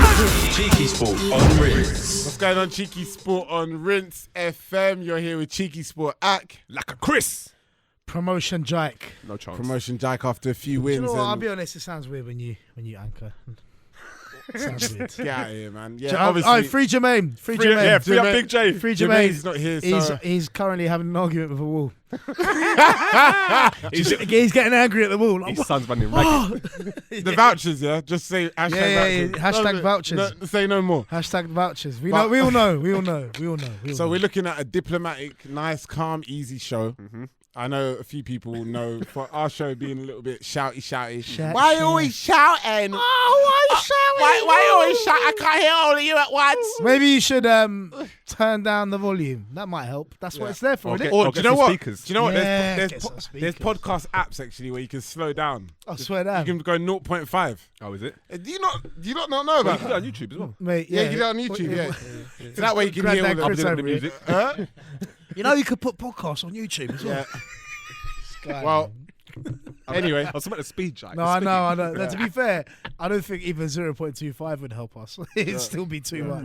CheekySport on Rinse. What's going on, CheekySport on Rinse FM? You're here with CheekySport Ak. Like a Chris. Promotion Jike. No chance. Promotion Jack after a few wins. You know what, and I'll be honest, it sounds weird when you anchor. It sounds weird. Get out of here, man. Yeah, obviously. Oh, free Jermaine. Free Jermaine. Yeah, free up Big J. Free Jermaine. Jermaine's not here, so... He's currently having an argument with a wall. he's getting angry at the wall. Like, His son's running ragged. The vouchers, yeah? Just say hashtag vouchers. Hashtag vouchers. No, say no more. Hashtag vouchers. We all know. So we're looking at a diplomatic, nice, calm, easy show. Mm-hmm. I know a few people know for our show being a little bit shouty. Why are you always shouting? Oh, why shouting? Why you always shout? I can't hear all of you at once. Maybe you should turn down the volume. That might help. That's what it's there for, isn't it? Or do you know what? Speakers. Do you know what? Yeah, There's podcast apps actually where you can slow down. I swear down. You can go 0.5. Oh, is it? Do you not know about You can do it on YouTube as well. Mate, Yeah, you can do it on YouTube. Yeah. So that way you can hear all Granddad the Chris the over music. You know you could put podcasts on YouTube as well. Well, anyway. I was about to speed, Jack. No, I know. No, to be fair, I don't think even 0.25 would help us. It'd still be too much.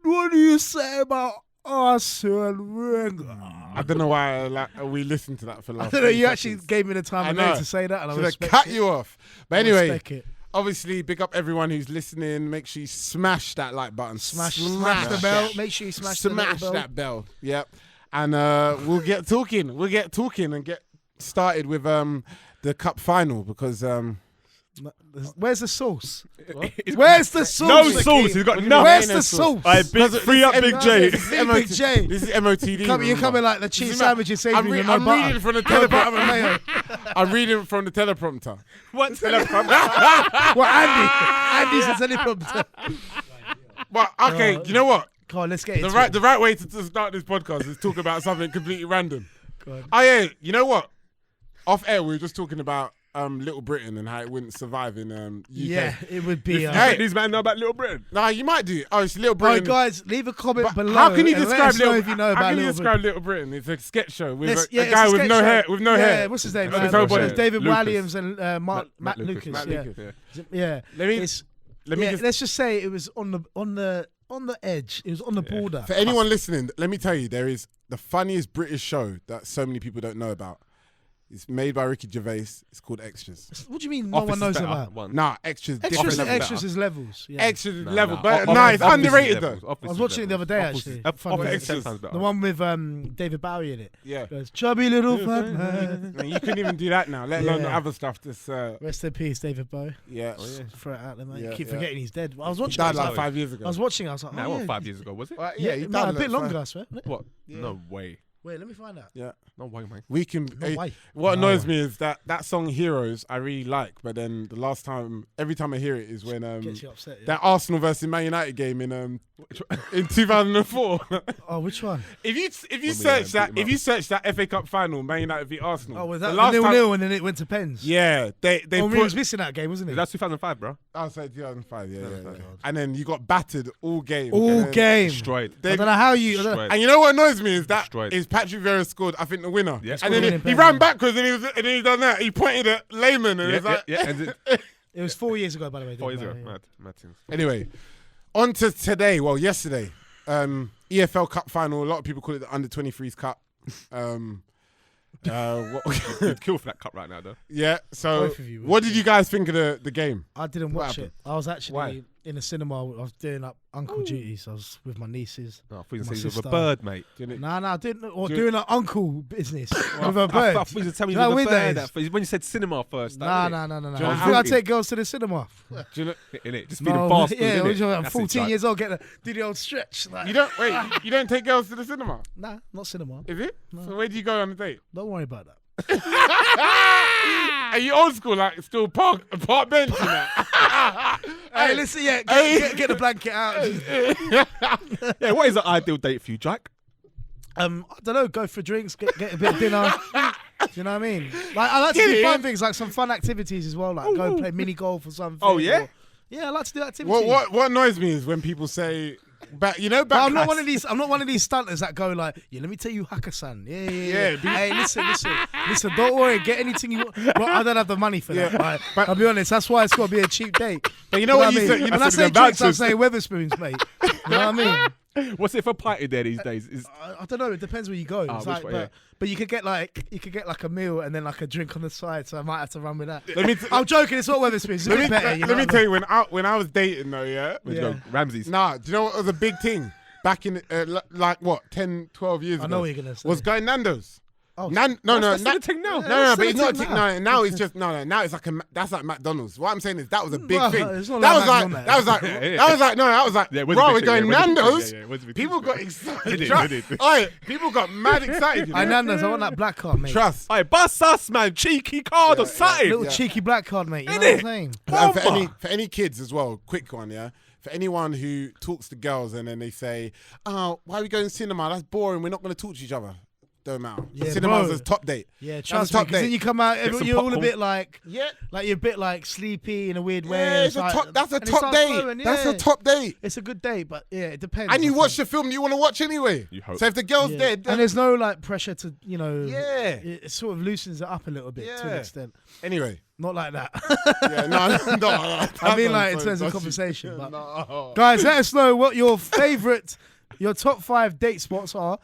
What do you say about Arsene Wenger? I don't know why we listened to that for the last I don't know. 30 You actually seconds. gave me the time of day to say that, and I Should have respect cut it. you off. But I anyway, respect it. obviously, big up everyone who's listening. Make sure you smash that like button. Smash the bell. Make sure you smash the that bell. Yep. And we'll get talking. And get started with the cup final because Where's the sauce? Where's the sauce? No sauce. He's got no. Where's the sauce? I big free up Big J. Big J. This is MOTD. You're coming like the cheese sandwiches. I'm reading from the teleprompter. I'm reading from the teleprompter. What teleprompter? Well, Andy's a teleprompter. But okay, you know what? Come on, let's get into The right way to start this podcast is talk about something completely random. Go on. Oh yeah, you know what? Off air, we were just talking about Little Britain and how it wouldn't survive in UK. Yeah, it would be. Hey, These man know about Little Britain. nah, you might do. Oh, it's Little All right, Britain. guys, leave a comment below. How can you and let describe us know Little? if you know How about can you Little describe Little Britain? It's a sketch show with Let's- a it's guy a with sketch no show. hair. With no hair. What's his name? What's his name? David Lucas. Walliams and Matt Lucas. Matt Yeah. Lucas, yeah. Yeah. Let me just, Let's just say it was on the edge. It was on the border. for anyone listening, let me tell you, there is the funniest British show that so many people don't know about. It's made by Ricky Gervais. It's called Extras. What do you mean no Office one is knows better. about? One. Nah, Extras. different level. Extras is levels. Yeah. Extras level, Nah. but Office- it's Office underrated is though. levels. I was watching it the other day actually. Funny. Office is Extras. 10 times better. The one with David Bowie in it. Yeah. Goes, chubby little fat man. Man, you couldn't even do that now, let alone the Yeah. other stuff. This, Rest in peace, David Bowie. yeah. Throw it out there, mate. Yeah, Keep yeah. forgetting he's dead. I was He watching. died I was like like, 5 years ago. I was watching. I was like, Nah, oh, what, yeah. 5 years ago, was it? Yeah, he no, died a bit like longer, I swear. What? Yeah. No way. Wait, let me find out. Yeah. No way, man. We can. No way. What No annoys way. me is that song "Heroes" I really like, but then the last time, every time I hear it is when Gets you upset. Yeah. that Arsenal versus Man United game in 2004. Oh, which one? if you we, search that, beat 'em if you search that FA Cup final, Man United v Arsenal. Oh, was the that last time? 0-0 and then it went to pens? Yeah, they Oh, he put. was missing that game, wasn't he? That's 2005, bro. Oh, sorry, 2005. Yeah. 2005. And then you got battered all game. All And then game. Destroyed. they- I don't know how you. I don't know. Destroyed. And you know what annoys me is that Destroyed. is Patrick Vieira scored, I think, the winner. Yeah. And then Winning he penalty. ran backwards and then he done that. He pointed at Lehman and Yeah, it was like. yeah. And It was 4 years ago, by the way. 4 years didn't ago. it? Mad things. Anyway, on to today. Well, yesterday, EFL Cup final. A lot of people call it the Under 23s Cup. You'd kill for that cup right now, though. Yeah. So, Both of you would. what did you guys think of the game? I didn't What watch happened? it. I was actually Why? in the cinema. I was doing up uncle duties. I was with my nieces. No, I thought you My said you were a sister. bird, mate. Nah, I didn't. Or Do you- doing an uncle business with a I bird. thought you were telling me Do you you know were a how bird. weird that is? When you said cinema first. Nah. Do you I know think how- I take girls to the cinema. Do you know, Innit? Just feeding fast food, yeah, innit? I'm That's 14 it, years old. Do the old stretch. Like, you don't wait. You don't take girls to the cinema, nah, not cinema. is it? So where do you go on a date? Don't worry about that. Are you old school, like still park bench and that? Hey, listen, yeah, get the blanket out. Yeah, what is the ideal date for you, Jack? I don't know. Go for drinks, get a bit of dinner. Do you know what I mean? Like I like to Get do it? fun things, like some fun activities as well. Like go play mini golf or something. Oh, yeah? Yeah, I like to do activities. What annoys me is when people say But you know, But I'm not one of these. I'm not one of these stunters that go like, "Yeah, let me tell you, Hakkasan. Yeah. Hey, listen. Don't worry. Get anything you want. Bro, I don't have the money for that. Right? But I'll be honest. That's why it's got to be a cheap date. But you know what I you mean? said? When I say drinks, I say Weatherspoons, mate. You know what I mean? What's it for party there these days? I don't know. It depends where you go. It's like, which way, but you could get like a meal and then like a drink on the side. So I might have to run with that. Let me I'm joking. It's not Weatherspoons. It's a bit better. let me tell you, when I was dating though, yeah. Where'd you go? Ramsey's. Nah, do you know what was a big thing back in like what 10, 12 years ago? I know what you're gonna say. Was going Nando's. Oh, That's still a thing now. No, but it's not a thing. No, now it's just no. Now it's like that's like McDonald's. What I'm saying is that was a big Well, thing. it's not That like was like bro, we're going Nando's. People got excited. Oi, people got mad excited. Hey, Nando's, I want that black card, mate. Trust. Hey, bust us, man. Cheeky card or something. Little cheeky black card, mate. You know what I'm saying? And for any kids as well, quick one, yeah. For anyone who talks to girls and then they say, "Oh, why are we going to cinema? That's boring. We're not going to talk to each other." Don't matter. Yeah, Cinema's bro. a top date. Yeah, That's trust a me. top Because then date. you come out, some you're all a popcorn. bit like Yeah. you're a bit like sleepy in a weird way. Yeah, It's like- that's a and it top starts date. flowing, That's yeah. a top date. It's a good date, but yeah, it depends. And you I watch think. the film you want to watch anyway. You hope. So if the girl's Yeah. dead, then And there's no like pressure to, yeah. it sort of loosens it up a little bit to an Yeah. extent. Anyway, Not like that. yeah, no. I mean, like in terms of conversation. But guys, let us know what your top 5 date spots are,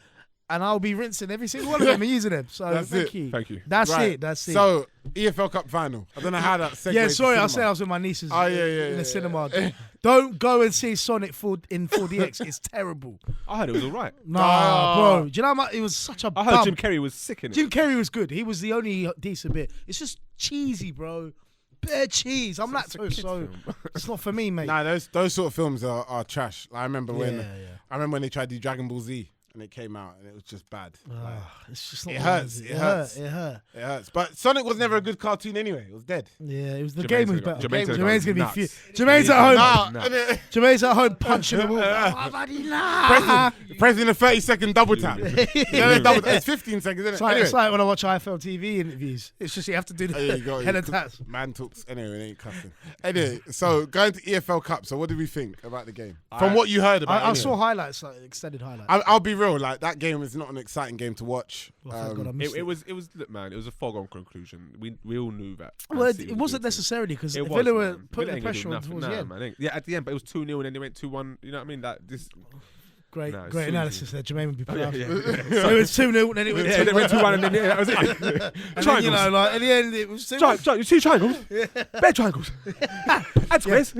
and I'll be rinsing every single one of them and using them. So That's thank it. you. Thank you. That's Right. it. That's it. So EFL Cup final. I don't know how that segues. Yeah, sorry, I to said cinema. I was with my nieces Oh, in the cinema. Don't go and see Sonic in 4DX. It's terrible. I heard it was all right. Nah, bro. Do you know how much? It was such a I heard bum. Jim Carrey was sick in it. Jim Carrey was good. He was the only decent bit. It's just cheesy, bro. Bare cheese. I'm It's a lactose, kid's so film. it's not for me, mate. Nah, those sort of films are trash. I remember when Yeah. they tried to do Dragon Ball Z and it came out and it was just bad. Like, It's just not It what hurts, is. it hurts. It hurt. it hurts. But Sonic was never a good cartoon anyway. It was dead. Yeah, it was the Jermaine's game was gonna better. go- Jermaine's Jermaine's gonna gonna go be nuts. Jermaine's at home. Nah, Jermaine's at home punching the wall. pressing a 30-second double tap. It's 15 seconds, isn't it? It's like when I watch IFL TV interviews. It's just you have to do There you the go. head and taps. Man talks. Anyway, it ain't cussing. Anyway, so going to EFL Cup. So what did we think about the game? From what you heard about it. I anyway. saw highlights, like extended highlights. I'll be real. Like that game was not an exciting game to watch. Oh, thank God I missed It was look, man. It was a foregone conclusion. We all knew that. Well, Man City it was wasn't good. necessarily because It was, Villa were man. putting Villa the ain't gonna pressure do on nothing. towards the end. Man. Yeah, at the end, but it was 2-0 and then they went 2-1. You know what I mean? That this. Great, No, it's great so analysis there. Jermaine would be proud. Yeah. So it was 2-0, then it went 2-1. Yeah, they went 2-1 and then that was it. And then, you Triangles. know, like, at the end, it was 2-1. You see triangles? Bare triangles. And squares.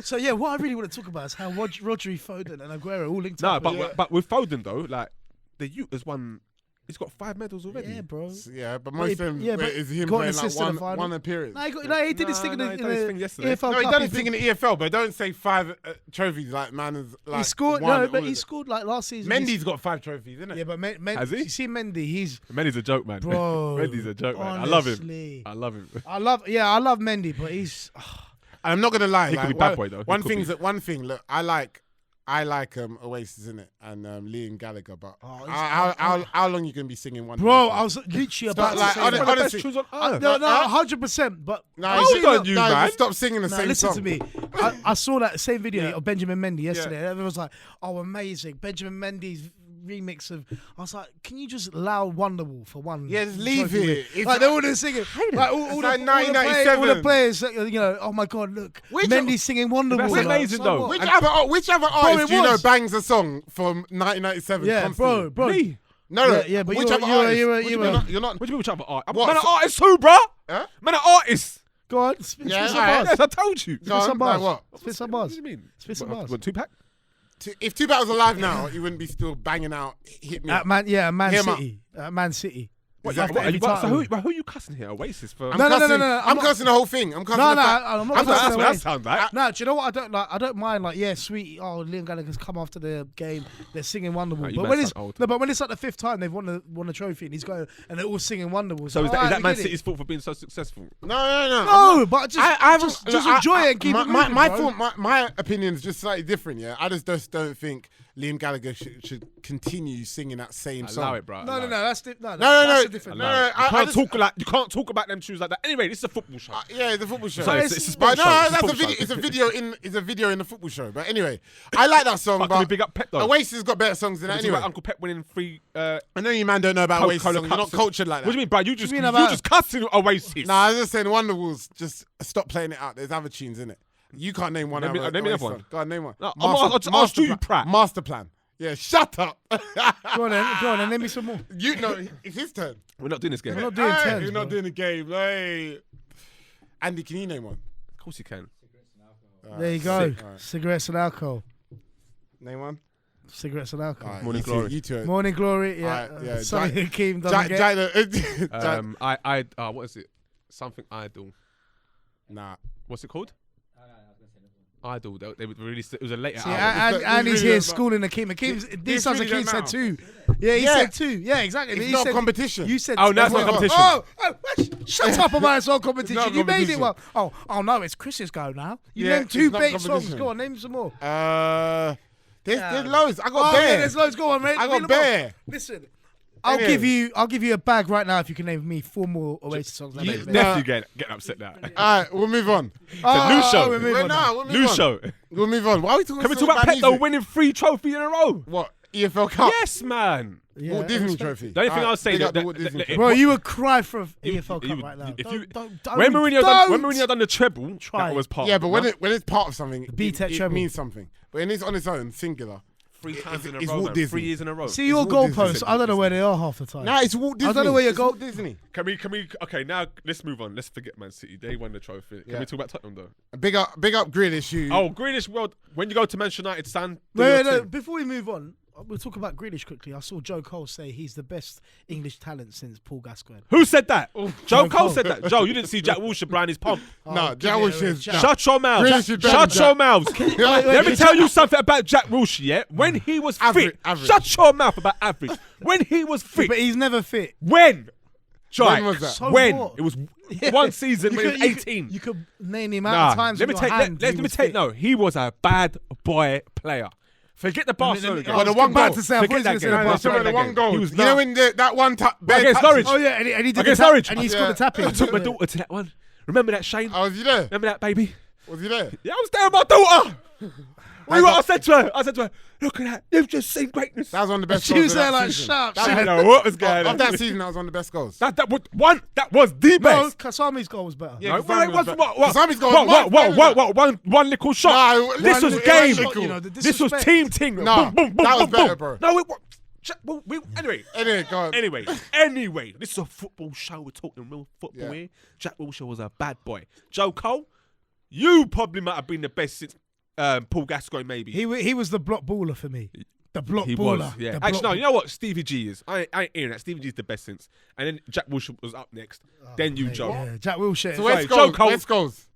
So, yeah, what I really want to talk about is how Rodri, Foden and Aguero all linked No, up. but with Foden though, like the youth has won. He's got 5 medals already. Yeah, bro. Yeah, but most of them but is him got an playing like assist in the one final. appearance. No, he did his thing in he done his thing the yesterday. EFL No, he Cup. done his thing in the EFL, but don't say 5 trophies like man is like. He scored. won No, all but of he it. scored like last season. Mendy's got 5 trophies, isn't it? Yeah, but Has he? You see Mendy, he's Mendy's a joke, man. bro. Mendy's a joke, man. I love him. honestly. I love him. I love Mendy, but he's I'm not gonna lie. He could be bad boy, though. He could be. One thing. Look, I like Oasis, isn't it? And Liam Gallagher. But Oh, how long you gonna be singing one? bro. I was literally about like, to say that. One of the honestly- best tunes on earth. No, 100%. But No, Hold on, you man. Stop singing the same listen song. to me. I saw that same video of Benjamin Mendy yesterday. And everyone was like, "Oh, amazing!" Benjamin Mendy's remix of. I was like, "Can you just allow Wonderwall for one?" Yeah, just leave trophy it. win?" Like they're all just singing. Like all It's the, like all 1997. the players, you know. Oh my God, look, Which- Mendy's singing Wonderwall. That's Like, amazing, so though. what? Which other artist it do you know was. bangs a song from 1997? Yeah, constantly? bro. Me. No. Yeah, but which you're- other you're- artist? you're- What do you you're- mean you're not. What do you mean which other art? What? Man, an artist who, bruh? Huh? Man, an artist. Go on, spit Yeah, some alright. bars. Yes, I told you. Go on, some like bars. what? Spit some What bars. do you mean? Spit some bars. What, 2-pack? If Tupac was alive now, he wouldn't be still banging out "Hit Me." At Man Him City. At Man City. What, After what, every so title. who are you cussing here? Oasis for? I'm No, cussing, I'm I'm not- cussing the whole thing. I'm cussing No, the fact. I'm not I'm cussing That's the what way. that sounds like. No, do you know what I don't like? I don't mind like, yeah, sweet. Oh, Liam Gallagher's come after the game. They're singing Wonderwall. you But man when it's sound old. no, but when it's like the 5th time they've won a trophy and he's going and they're all singing Wonderwall. So is alright, that we Man get it. City's fault for being so successful? No. No, but just enjoy it and keep it moving, my bro. thought, my opinion is just slightly different. Yeah, I just don't think Liam Gallagher should continue singing that same song. Allow it, bro. No, that's different. No. That's a different. You can't talk about them tunes like that. Anyway, this is a football show. Yeah, it's a football show. Sorry, it's a But sports show. no, It's a that's a football video. show. It's a video in the football show. But anyway, I like that song. But can we But big up Pep though? Oasis has got better songs than that. Anyway, Uncle Pep winning 3. I know you man don't know about Oasis songs. You're not cultured like that. What do you mean, bro? You just about- cussing Oasis. Nah, I was just saying Wonderwalls. Just stop playing it out. There's other tunes in it. You can't name one. Name me Oasis another one. song. Go on, name one. No, I'll ask you, Pratt. Master Plan. Yeah, shut up. Go on then. Name me some more. You know, it's his turn. We're not doing this game. We're not doing turns. You're not bro. doing a game. Hey. Andy, can you name one? Of course you can. There you go. Sick. All right. Cigarettes and alcohol. Name one. Cigarettes and alcohol. All right, Morning you two- Glory. You two. Morning Glory. Yeah. Alright, yeah, Something Jack- Hakeem doesn't get. What is it? Something Idol. Nah. What's it called? Idol. They would release it. It was a later See, album. and he's really here don't schooling Hakeem. These sons really Hakeem don't said matter. 2. Yeah, he Yeah. said 2. Yeah, exactly. It's He not said, competition. You said Oh, no, it's not competition. Oh, shut up about it's all competition. not You made it competition. well. Oh no, it's Chris's go now. You Yeah, named 2 it's not bait songs. competition. Go on, name some more. There's loads. I got Oh, Bear. yeah, there's loads. Go on, mate. I Read got them Bear. off. Listen, I'll Anyway. give you a bag right now if you can name me 4 more Oasis songs. You- Mate. no. Nephew getting upset now. All right, we'll move on. Oh, new show. we're moving Well, on nah, now. we'll move New on. show. We'll move on. Why are we talking Can we so talk about Pep though music? winning 3 trophies in a row? What? EFL Cup? Yes, man. Yeah, Walt Disney respect. Trophy. The only thing I was saying Big up that- the Walt that- Disney that- Trophy. Bro, you would cry for an You- EFL you Cup would- right now. if you- Don't, When Mourinho done the treble, Try. that was part. Yeah, but when no? it's part of something, B-Tech it treble. means something. But when it's on its own, singular. 3 times in a it's row, Walt man. Disney. 3 years in a row. See your It's Walt Disney. goalposts. I don't know where they are half the time. Nah, it's Walt Disney. I don't know where your It's goal- Walt Disney. Can we? Okay, now let's move on. Let's forget Man City. They won the trophy. Can Yeah. we talk about Tottenham though? Big up Grealish. Who? Oh, Greenish World. When you go to Manchester United, son. do Wait, your no, thing. before we move on, we'll talk about Grealish quickly. I saw Joe Cole say he's the best English talent since Paul Gascoigne. Who said that? Joe Joe Cole Cole. said that. Joe, you didn't see Jack Wilshere blowing his pump. No, give Jack it Wilshere a is- shout. Shut your mouth. Grealish is better Shut than your Jack. mouths. wait, Let me wait, tell you something about Jack Wilshere, yeah? When he was Average, fit. average. Shut your mouth about average. When he was fit. But he's never fit. When? When was that? So When? what? It was one season when he was You could- 18. You could name the amount Nah, of times let me with your take. hand Let he me was take. fit. No, he was a bad boy player. Forget the Barcelona game. I was the one about goal. to say, I Forget thought that you were game. gonna say No, the forget Remember that the one game. goal. He was You know nuts. when that one Against Norwich. Oh yeah, and he did Against the tap, Norwich. and he scored the tapping. I took my daughter to that one. Remember that, Shane? Oh, was you there? Remember that, baby? Was you there? Yeah, I was there with my daughter. I said to her, look at that. You've just seen greatness. That was one of the best She goals was of there that like, season. sharp. That I was- know what was going Of on. that season, that was one of the best goals. That was the No, best. Kasami's goal was better. Yeah, No, Kasami wait, was what? Kasami's goal was much better than One little shot. No, This one was little game. shot, you know, the This was disrespect. team ting. Nah, Boom, boom, boom, that was boom, better, boom. bro. No, anyway. Anyway, go on. Anyway, this is a football show. We're talking real football Yeah. here. Jack Wilshere was a bad boy. Joe Cole, you probably might have been the best since Paul Gascoigne, maybe. He was the block baller for me. The block He baller. was, yeah. The Actually, no, block- you know what? Stevie G is. I ain't hearing that. Stevie G is the best since. And then Jack Wilshere was up next. then you, Joe. Yeah, Jack Wilshere. So where's Sorry, Joe goals? Cole- Where's goals?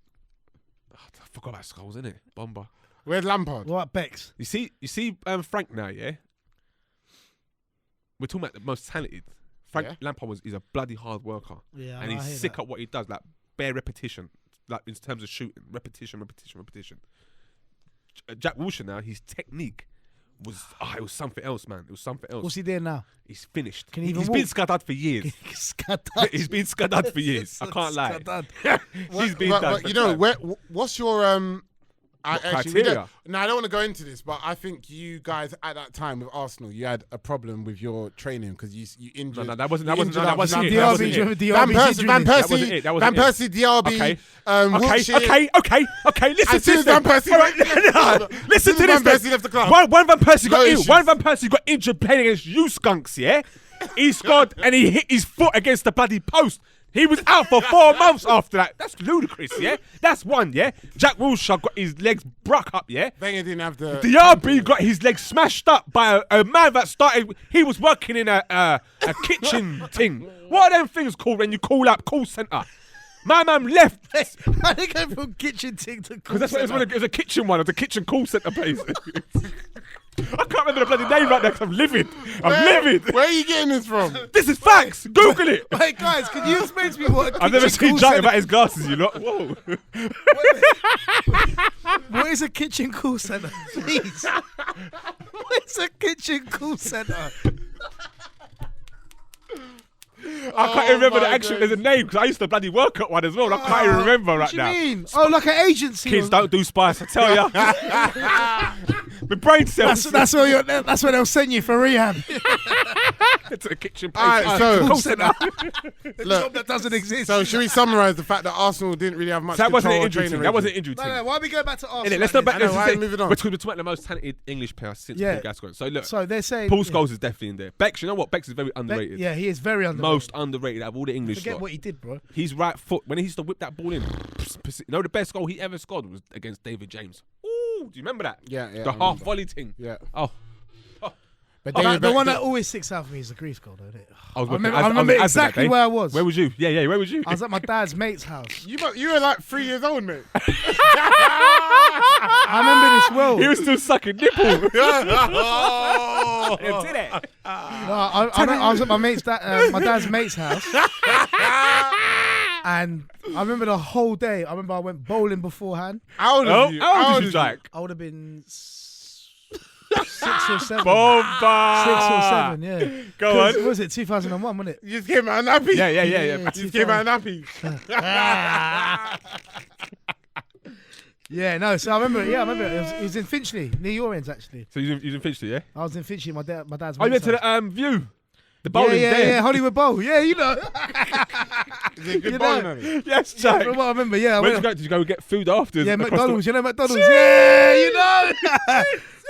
I forgot about Skulls, innit? Bomber. Where's Lampard? What about Bex? You see Frank now, yeah? We're talking about the most talented. Frank Yeah. Lampard is a bloody hard worker. Yeah, and I he's hear sick that. at what he does, like bare repetition, like in terms of shooting, repetition. Jack Wilshere now, his technique was it was something else, man. It was something else. What's he doing now? He's finished. Can he even He's been walk? scuddered for years. Scuddered. He's been scuddered for years. I can't lie. Scuddered. He's been done. But you know, what's your criteria? No, I don't want to go into this, but I think you guys at that time with Arsenal, you had a problem with your training because you injured. No, that wasn't it. DRB, That wasn't it. Van Persie, Van Persie, DRB, Okay. Wilshere. Okay. Listen As soon to as this. Van Persie, All right, listen to this. Van Persie left the club. One Van Persie got No in. issues. One Van Persie got injured playing against you skunks. Yeah, he scored and he hit his foot against the bloody post. He was out for 4 months after that. That's ludicrous, yeah? That's one, yeah? Jack Wilshere got his legs broke up, yeah? Wenger didn't have the. DRB got his legs smashed up by a man that started. He was working in a kitchen thing. What are them things called when you call up call centre? My man left I think I from kitchen thing to because that's what it was a kitchen one. It was a kitchen call centre place. I can't remember the bloody name right now because I'm livid. Where are you getting this from? This is facts. Google it. Wait, guys, can you explain to me what a I've never kitchen seen call Jack centre- about his glasses, you lot. Whoa. What is a kitchen call centre? Please. It's a kitchen call centre. I can't even remember the actual. There's a name because I used to bloody work at one as well. I can't even remember right now. What do you mean? Oh, like an agency. Kids don't do spice, I tell ya. My brain cells. That's where they'll send you for rehab. To the kitchen. Alright, so Call centre. look, Job that doesn't exist. so should we summarise the fact that Arsenal didn't really have much That wasn't an control injury of team. training That wasn't an arrangements? injury team. No, why we go back to Arsenal? Innit, let's not back. I know, Let's why say, moving on? we're talking about the most talented English player since Yeah. Paul Gascoigne. So look, So they're saying Paul Scholes is definitely in there. Bex, you know what? Bex is very underrated. Yeah, he is very underrated. Most underrated out of all the English. Forget lot. what he did, bro. His right foot, when he used to whip that ball in, you know, the best goal he ever scored was against David James. Ooh, do you remember that? Yeah, The I half remember. volley thing. Yeah. Oh, But The one that always sticks out for me is the Greece goal, though, isn't it? I was I working- remember, I was I remember as that exactly day. where I was. Where was you? Yeah, where was you? I was at my dad's mate's house. You were like 3 years old, mate. I remember this well. He was still sucking nipple. Oh. Did it? I was at my dad's mate's house, and I remember the whole day. I remember I went bowling beforehand. How old Oh, are you? how old was you, Jack? I would have been 6 or 7. Bomba! 6 or 7, yeah. Go 'Cause, on. was it 2001, wasn't it? You just came out nappy. Yeah. Yeah. You just came out nappy. Yeah, no. So I remember. Yeah, I remember. It was in Finchley, near your ends, actually. So you was in Finchley, yeah? I was in Finchley. My dad's. I went mate's to house. the View. The bowling yeah, there. Hollywood Bowl. Yeah, you know. Is it good You bowling, know. honey? Yes, Jack. From what I remember, yeah. Where did you go? Did you go get food after? Yeah, McDonald's. You know McDonald's. Yeah, you know.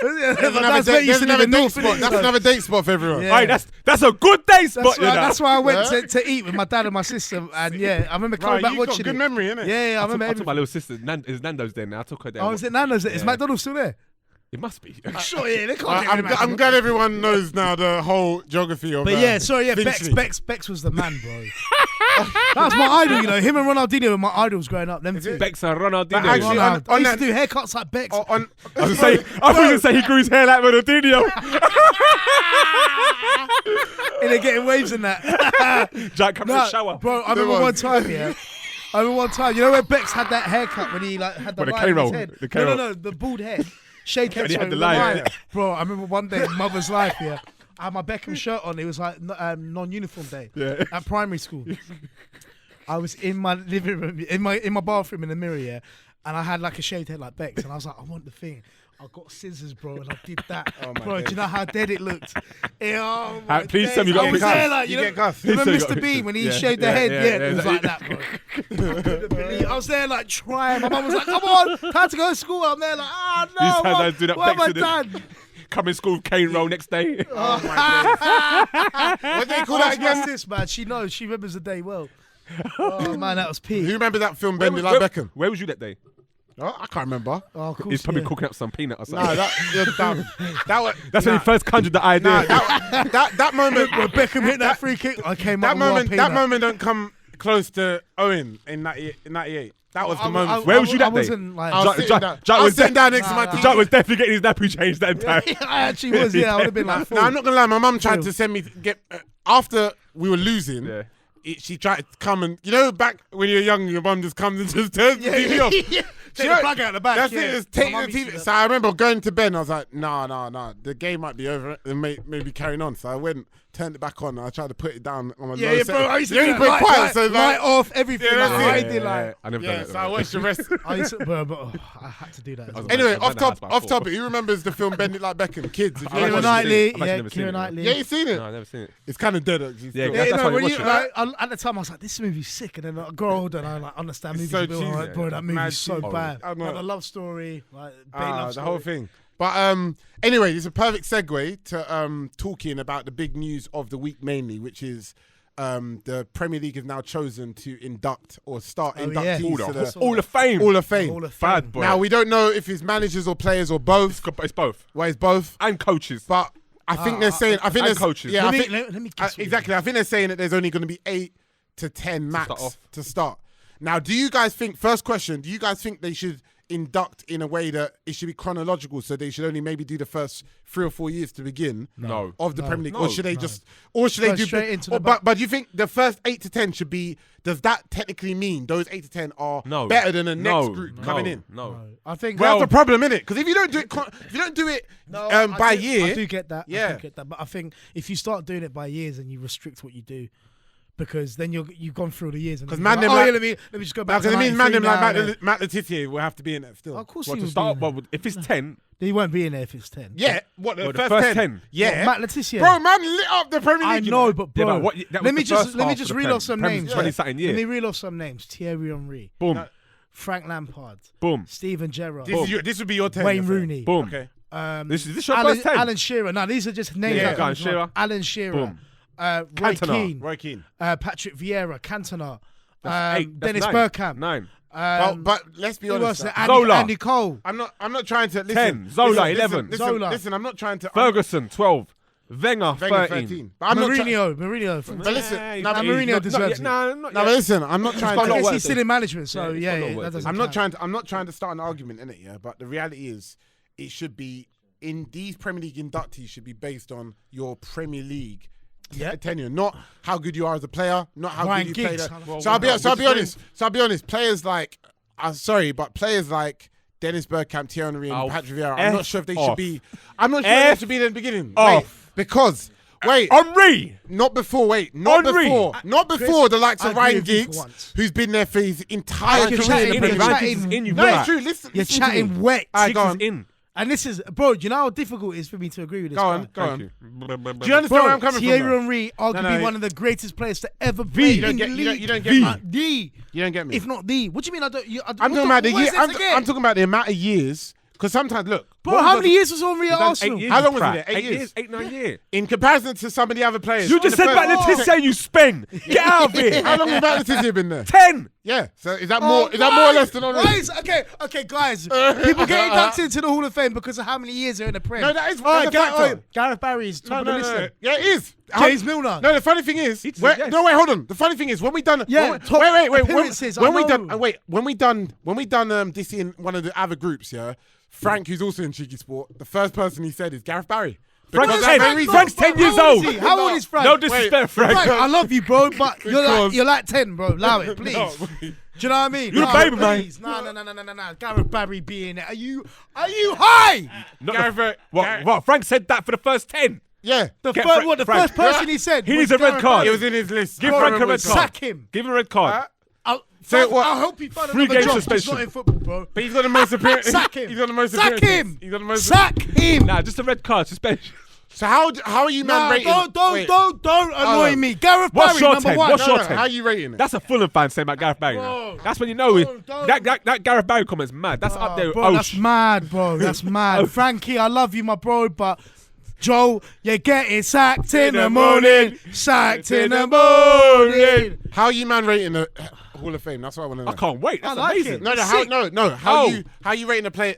There's My another dad's date- mate used there's to live another in date North, spot. innit? That's another date spot for everyone. Yeah. Hey, that's a good day spot, you know. That's why I went Yeah. to eat with my dad and my sister, and yeah, I remember coming Right, back you got watching good it. memory, innit? Yeah, I remember I took my everything. little sister. Is Nando's there now? I took her there. Oh, is it Nando's? Is Yeah. McDonald's still there? It must be. Sure, yeah, they can't. I'm glad everyone knows now the whole geography of. But yeah, sorry, yeah, Finchley. Bex was the man, bro. That's my idol, you know. Him and Ronaldinho were my idols growing up. Them two. Bex and Ronaldinho. But actually, Ronaldo. I on used that- to do haircuts like Bex. I I was gonna say, he grew his hair like Ronaldinho. And they're getting waves in that. Jack, come to the shower. Bro, I remember one time, yeah. I remember one time, you know when Bex had that haircut when he like had the What, the line in his K-roll? head? The K-roll. No, the bald head. Shaved head. And he had sorry, the with line. line. Bro, I remember one day, Mother's Life, yeah. I had my Beckham shirt on. It was like non-uniform day Yeah. at primary school. I was in my living room, in my bathroom in the mirror, yeah, and I had like a shaved head like Bex, and I was like, I want the thing. I got scissors, bro, and I did that. my Bro, days. do you know how dead it looked? Oh, my Please tell me you days. got I was pictures. there, like, You you get know, cussed. remember Please tell me Mr. you got Bean when he pictures. shaved the Yeah, head? yeah, Yeah, yeah, it was yeah. like that, bro. I was there like trying. My mum was like, come on, time to go to school. I'm there like, These no, times I do that what have I Bex in done? Come in school with cane roll next day. Oh my God. What do they call that Ask my again? sis, man. She knows. She remembers the day well. Oh, man, that was Do you peak. remember that film Bend It Like Beckham? Where was you that day? Oh, I can't remember. Oh, of course, He's probably yeah. cooking up some peanut or something. No, that you're dumb. That was That's when he first conjured the idea. Nah, that moment. When Beckham hit that free kick, I came That up moment. with That moment don't come close to Owen in 98. That was the moment. Where was you that I day? wasn't like. I was sitting down. Jack I was was sitting down next to my Nah, TV. Jack was definitely getting his nappy changed that time. I actually was. Yeah, I would have been like. No, I'm not gonna lie. My mum tried True. to send me after we were losing. Yeah. She tried to come and back when you were young, your mum just comes and just turns the TV off. Take the plug out the back. That's yeah. it. Just take My the mum used to TV. do that. So I remember going to bed and I was like, no. The game might be over and maybe carrying on. So I went, turned it back on. And I tried to put it down on my Yeah, low yeah, set. bro. I used to You do only that. put it quiet, so light like, off everything. Yeah, like, that's it. I did like. I never yeah. done So that. I watched the rest. I used to, but I had to do that. As well. Anyway, I've done that off before. topic. Who remembers the film Bend It Like Beckham? Kids, if you I've haven't Keira watched watched it. Knightley, I've actually yeah, never seen Keira it. Knightley. Yeah, you seen it? No, I've never seen it. It's kind of dead actually. Yeah, still. that's no, why we when watch you, it. like, at the time, I was like, this movie's sick. And then I grow older and I like understand It's movies so a bit. I'm cheesy. like, bro, that movie's Mad so cheesy. bad. I know. Like, the love story, like, Bane love the story. whole thing. But anyway, it's a perfect segue to talking about the big news of the week mainly, which is the Premier League has now chosen to induct or start Oh, yeah. inductees to the All of fame. Hall of Fame. All of Bad Fame. boy. Now we don't know if it's managers or players or both. It's both. Well, it's both. And coaches. But I think they're saying. I think and there's coaches. Yeah, Let I me- think let me guess what you exactly. I think they're saying that there's only going to be 8 to 10 max start off. to start. Now, do you guys think? First question: do you guys think they should induct in a way that it should be chronological, so they should only maybe do the first 3 or 4 years to begin of the Premier League, or should they Go straight into the but do you think the first 8 to 10 should be? Does that technically mean those 8 to 10 are better than the next group coming in? No, I think that's the problem, innit? Because if you don't do it, by year, I do get that. Yeah. I do get that. But I think if you start doing it by years and you restrict what you do, because then you've gone through the years. Because man, let me just go back. Because it means man, like Matt Letizia will have to be in it still. Of course, well, he to would start be in off, if it's 10, he won't be in there if it's 10. Yeah, what the the first 10? Yeah, Matt Letizia. Bro, man lit up the Premier I League. know, but bro, Yeah, but let me just reel off some names. 20-something year. Let me reel off some names. Thierry Henry, Boom, Frank Lampard, boom, Steven Gerrard, This would be your 10. Wayne Rooney, boom. Okay. This is your first 10. Alan Shearer. No, these are just names. Yeah, go on, Shearer. Alan Shearer. Boom. Roy Keane. Patrick Vieira, Cantona, That's 8. That's Dennis 9. Bergkamp. 9. But let's be Who honest. else? Zola. Andy Cole. I'm not trying to listen. 10. Zola, 11. Listen, I'm not trying to. Ferguson, 12. Wenger, 13. But I'm Mourinho. But listen, Mourinho deserves it. but listen, I'm not trying got a lot I of guess work he's still in management, so Yeah, he's got a lot of work that to doesn't I'm count. not trying to start an argument in it, yeah. But the reality is, it should be in these Premier League inductees should be based on your Premier League tenure, not how good you are as a player, not how Ryan good you play. Giggs. So I'll be honest. Players like, players like Dennis Bergkamp, Thierry Henry, and Patrick Vieira. I'm not sure if they should be. I'm not sure they should be in the beginning. Wait, because. Wait, Henry! Not before the likes of Ryan Giggs, who's been there for his entire career. It's true. Listen, You're chatting wet. Go on. in. And this is, bro, you know how difficult it is for me to agree with this guy? Go on. You. Do you understand where I'm coming Thierry from? Though? Henry, arguably one of the greatest players to ever play You in don't the get league. you don't get me. You don't get me. If not the. What do you mean I don't? I'm talking about the year. I'm talking about the amount of years. Because sometimes, look. Bro, how many years was Henry at Arsenal? How long was he there? 8 years. 8, 9 years. In comparison to some of the other players. You just said about Letizia, you spend. Get out of here. How long has Matt Letizia been there? 10. Yeah. So is that more? Is that more or less than Henry? Okay, guys. People get inducted into the Hall of Fame because of how many years they're in the Prem. No, that is a factor. Gareth Barry is top of the list. Yeah, it is. James Milner. No, the funny thing is, no, wait, hold on. The funny thing is, when we done, appearances, when we done this in one of the other groups, yeah. Frank, who's also in CheekySport, the first person he said is Gareth Barry. Frank's 10 years old. How old is Frank? No disrespect, Frank. I love you, bro, but you're like 10, bro. Allow it, please. Do you know what I mean? You're a baby, man. No. Gareth Barry being it. Are you high? What? Frank said that for the first 10. Yeah. The first person he said. He needs a red card. It was in his list. Give Frank a red card. Sack him. Give him a red card. I hope he found another job. He's not in football, bro. But he's got the most appearances. Sack him. He's got the most Sack appearances. him. He's got the most. Sack him. Nah, just a red card, suspension. So how are you man rating? Don't annoy me. Gareth What's Barry, your number 10? one. What's your 10? How are you rating it? That's a Fulham fan saying about Gareth Barry. Bro, that's when you know don't. that Gareth Barry comment's mad. That's up there. Bro, that's mad, bro. That's mad. Frankie, I love you, my bro, but Joe, you're getting sacked in the morning. Sacked in the morning. How are you man rating the Hall of Fame? That's what I want to know. I can't wait. That's like amazing. it. No. How you rating the play?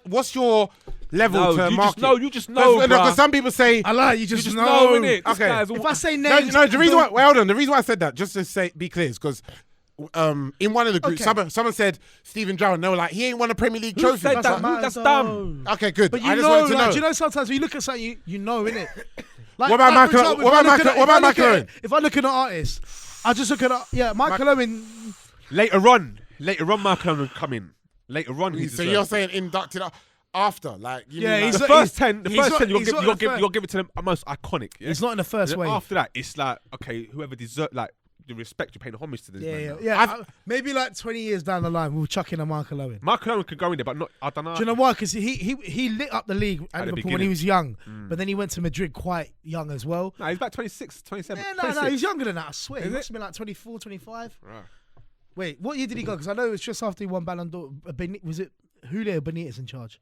What's your level to market? You just know, because some people say I like you just just know. know, innit? Okay. If I say names, no. The reason why, hold on. The reason why I said that, just to be clear, is because in one of the groups, someone said Steven Gerrard, and they were like, he ain't won a Premier League trophy. Said that? That's dumb. Okay, good. But I just wanted to know. Do you know sometimes when you look at something, you know, innit? Like, What about Michael? What about Michael Owen? If I look at an artist, I just look at Michael Owen. Later on, Michael Owen will come in. Later on, So you're saying inducted after, like he's the first 10. You'll give it to the most iconic. Yeah? He's not in the first wave. After that, it's like okay, whoever deserves like the respect, you're paying homage to this man. Yeah. Maybe like 20 years down the line, we'll chuck in a Michael Owen. Michael Owen could go in there, but not. I don't know. Do you know why? Because he lit up the league at Liverpool when he was young, but then he went to Madrid quite young as well. No, he's about 26, 27. Yeah, no, he's younger than that. I swear, he Is must it? have been like 24, 25. Right. Wait, what year did he go? Because I know it was just after he won Ballon d'Or. Was it Julio Benitez in charge?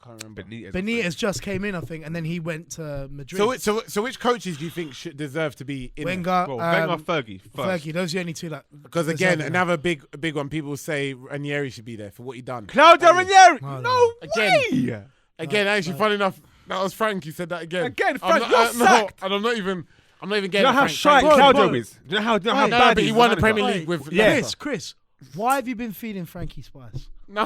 Can't remember. Benitez just came in, I think, and then he went to Madrid. So which coaches do you think should deserve to be in? Wenger, Well, Wenger, Fergie. First. Fergie. Those are the only two that. Because again, another big one. People say Ranieri should be there for what he done. Claudio Ranieri. No, No Again. way. Again, actually, funny enough, that was Frank. You said that again. Again, I'm Frank, not- you're sacked. and I'm not even Do you getting know how Frank. shy Frank- Claudio bro. is? Do you know how No, bad but he is won the as a Premier manager? League with Chris. Why have you been feeding Frankie Spice? No.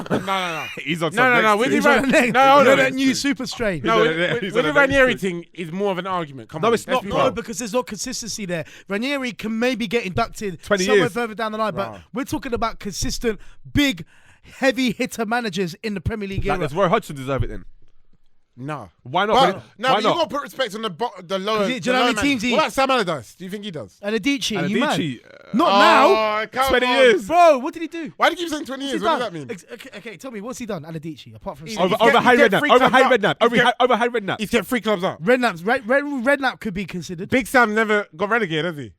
He's on No. With He's the on the neck. no, You know no. that new super strain. No, He's with on the the next Ranieri list. thing is more of an argument. Come No, on, it's not, let's be bro. No, real. because there's no consistency there. Ranieri can maybe get inducted 20 somewhere years. further down the line, Wow. but we're talking about consistent, big, heavy hitter managers in the Premier League era. Does Roy Hodgson deserve it then? No. Why not? But, Why but you not? got to put respect on the lower. Do you the know how lower many teams man. he- What about Sam Allardyce? Do you think he does? And Adichie, you mad? Adichie, Not now. Come 20 on. years. Bro, what did he do? Why do you keep saying 20 years? What does that mean? Okay, tell me, what's he done, Adichie, apart from... He's- Over He's Harry kept Redknapp. three Over clubs Harry up. Redknapp. He's kept- Over Harry Redknapp. He's kept 3 clubs up. Redknapp could be considered. Big Sam never got relegated, has he?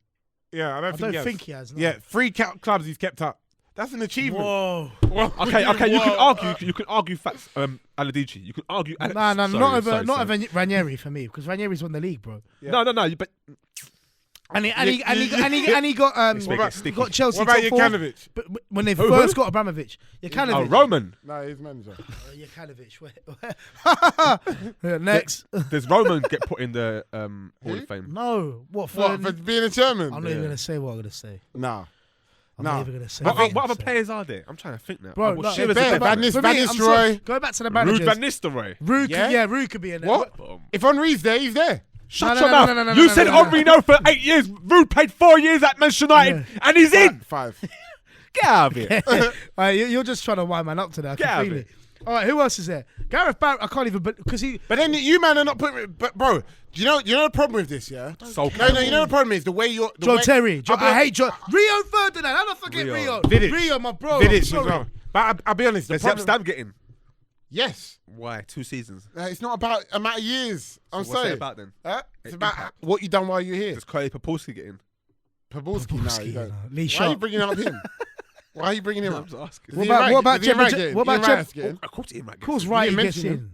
Yeah, I don't think he has. No. Yeah, 3 clubs he's kept up. That's an achievement. Whoa. Okay, you can argue. You can argue facts. Aladici. You can argue. No, not over Ranieri for me, because Ranieri's won the league, bro. Yeah. No. But And he got sticky. got Chelsea. What about top four. Jokanovic? But when they Who? first got Abramovich, Jokanovic. oh, Roman. No, he's manager. Jokanovic. Yeah, next. Does Roman get put in the Hall of Fame? No. What for? What, for being a chairman? I'm not even gonna say what I'm gonna say. Nah. I'm Nah. not even gonna say. What other players are there? I'm trying to think now. Bro, well, no, Shearer's Bear, a bit- Van Nistelrooy. Go back to the Ruud managers. van Nistelrooy. Ruud, Yeah? Ruud could be in there. What? If Henri's there, he's there. Shut No, your no, mouth. no, no, no, You no, said no, no. Henry no for 8 years. Ruud played 4 years at Manchester United, and he's in. 5. Get out of here. All right, you're just trying to wind man up to that. I Get can out feel of it. All right, who else is there? Gareth Barrett. I can't even, because he. But then you man are not putting. But bro, do you know the problem with this? Yeah. So No. You know the problem is the way you're. Joe Terry. I hate Joe. Rio Ferdinand. How do I forget Rio. Rio? Vidic. Rio, my bro. Vidic I'm as sorry. well. But I'll be honest. The Does problem. Stam get in? Yes. Why? 2 seasons. It's not about a matter of years. I'm What's sorry. it about then? It's about what you done while you're here. Does Kelly Popolski get in? Pabolski, no, you don't. Lee Why are you Sharp. bringing up him? Why are you bringing him I'm up? just asking. What about Jemba? What about Jemba? Jemba? Of course, he might Of get course, in. right. You He gets mentioned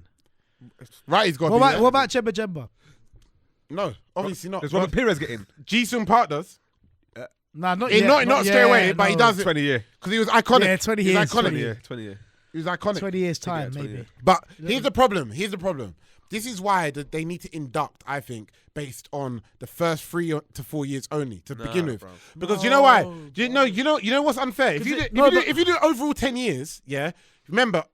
in. Right, he's got. What about Jemba? No, obviously not. Does Robert Pires get in? Jisung Park does. Nah, not He yet. not straight away, but he does it 20 year. because he was iconic. Yeah, 20 He was years, iconic. 20 year. 20 year. He was iconic. 20 years time, 20 maybe. years. But here's the problem. This is why they need to induct, I think, based on the first 3 to 4 years only to begin with. bro. Because you know why? You know what's unfair? If you do overall 10 years, yeah. Remember,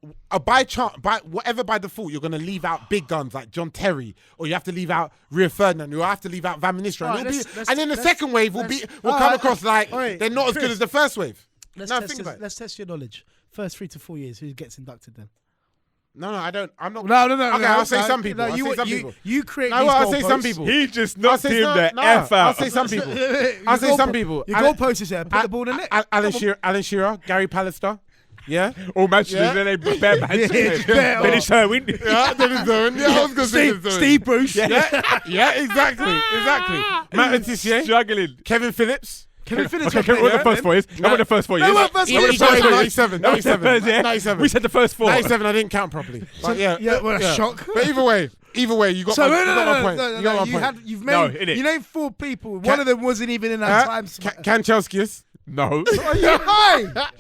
by default, you're gonna leave out big guns like John Terry, or you have to leave out Rio Ferdinand, or you have to leave out Van Nistelrooy, Alright, and then the second wave will come alright, across like alright, they're not as good Chris, as the first wave. Let's test your knowledge. First 3 to 4 years, who gets inducted then? No, I don't. I'm not. No. Okay, I'll say some people. No, I'll say some people. You create No, these I'll say goalposts. some people. He just I'll knocked say him some- the no, F out. I'll say some people. I'll say Your some goalpo- people. Your goalpost is there. Put the ball in the net. Alan Shearer, Gary Pallister. Yeah. All matches, Yeah. then they bare matches. it's bare. Dennis Sherwin. Yeah, Dennis Owen. Yeah, I was gonna say Dennis Owen. Steve Bruce. Yeah, exactly. Matt Letitia, Struggling. Kevin Phillips. Kevin Phillips. Okay, what the first 4 years? No. What the first 4 years? No, what first He four was years? 97. That was the first, yeah? 97. We said the first 4. 97, I didn't count properly. But yeah, what a shock. But either way, you got So my point. You got my point. You've No, made innit? you named 4 people. One of them wasn't even in that time. Kanchelskis. No. Are you high?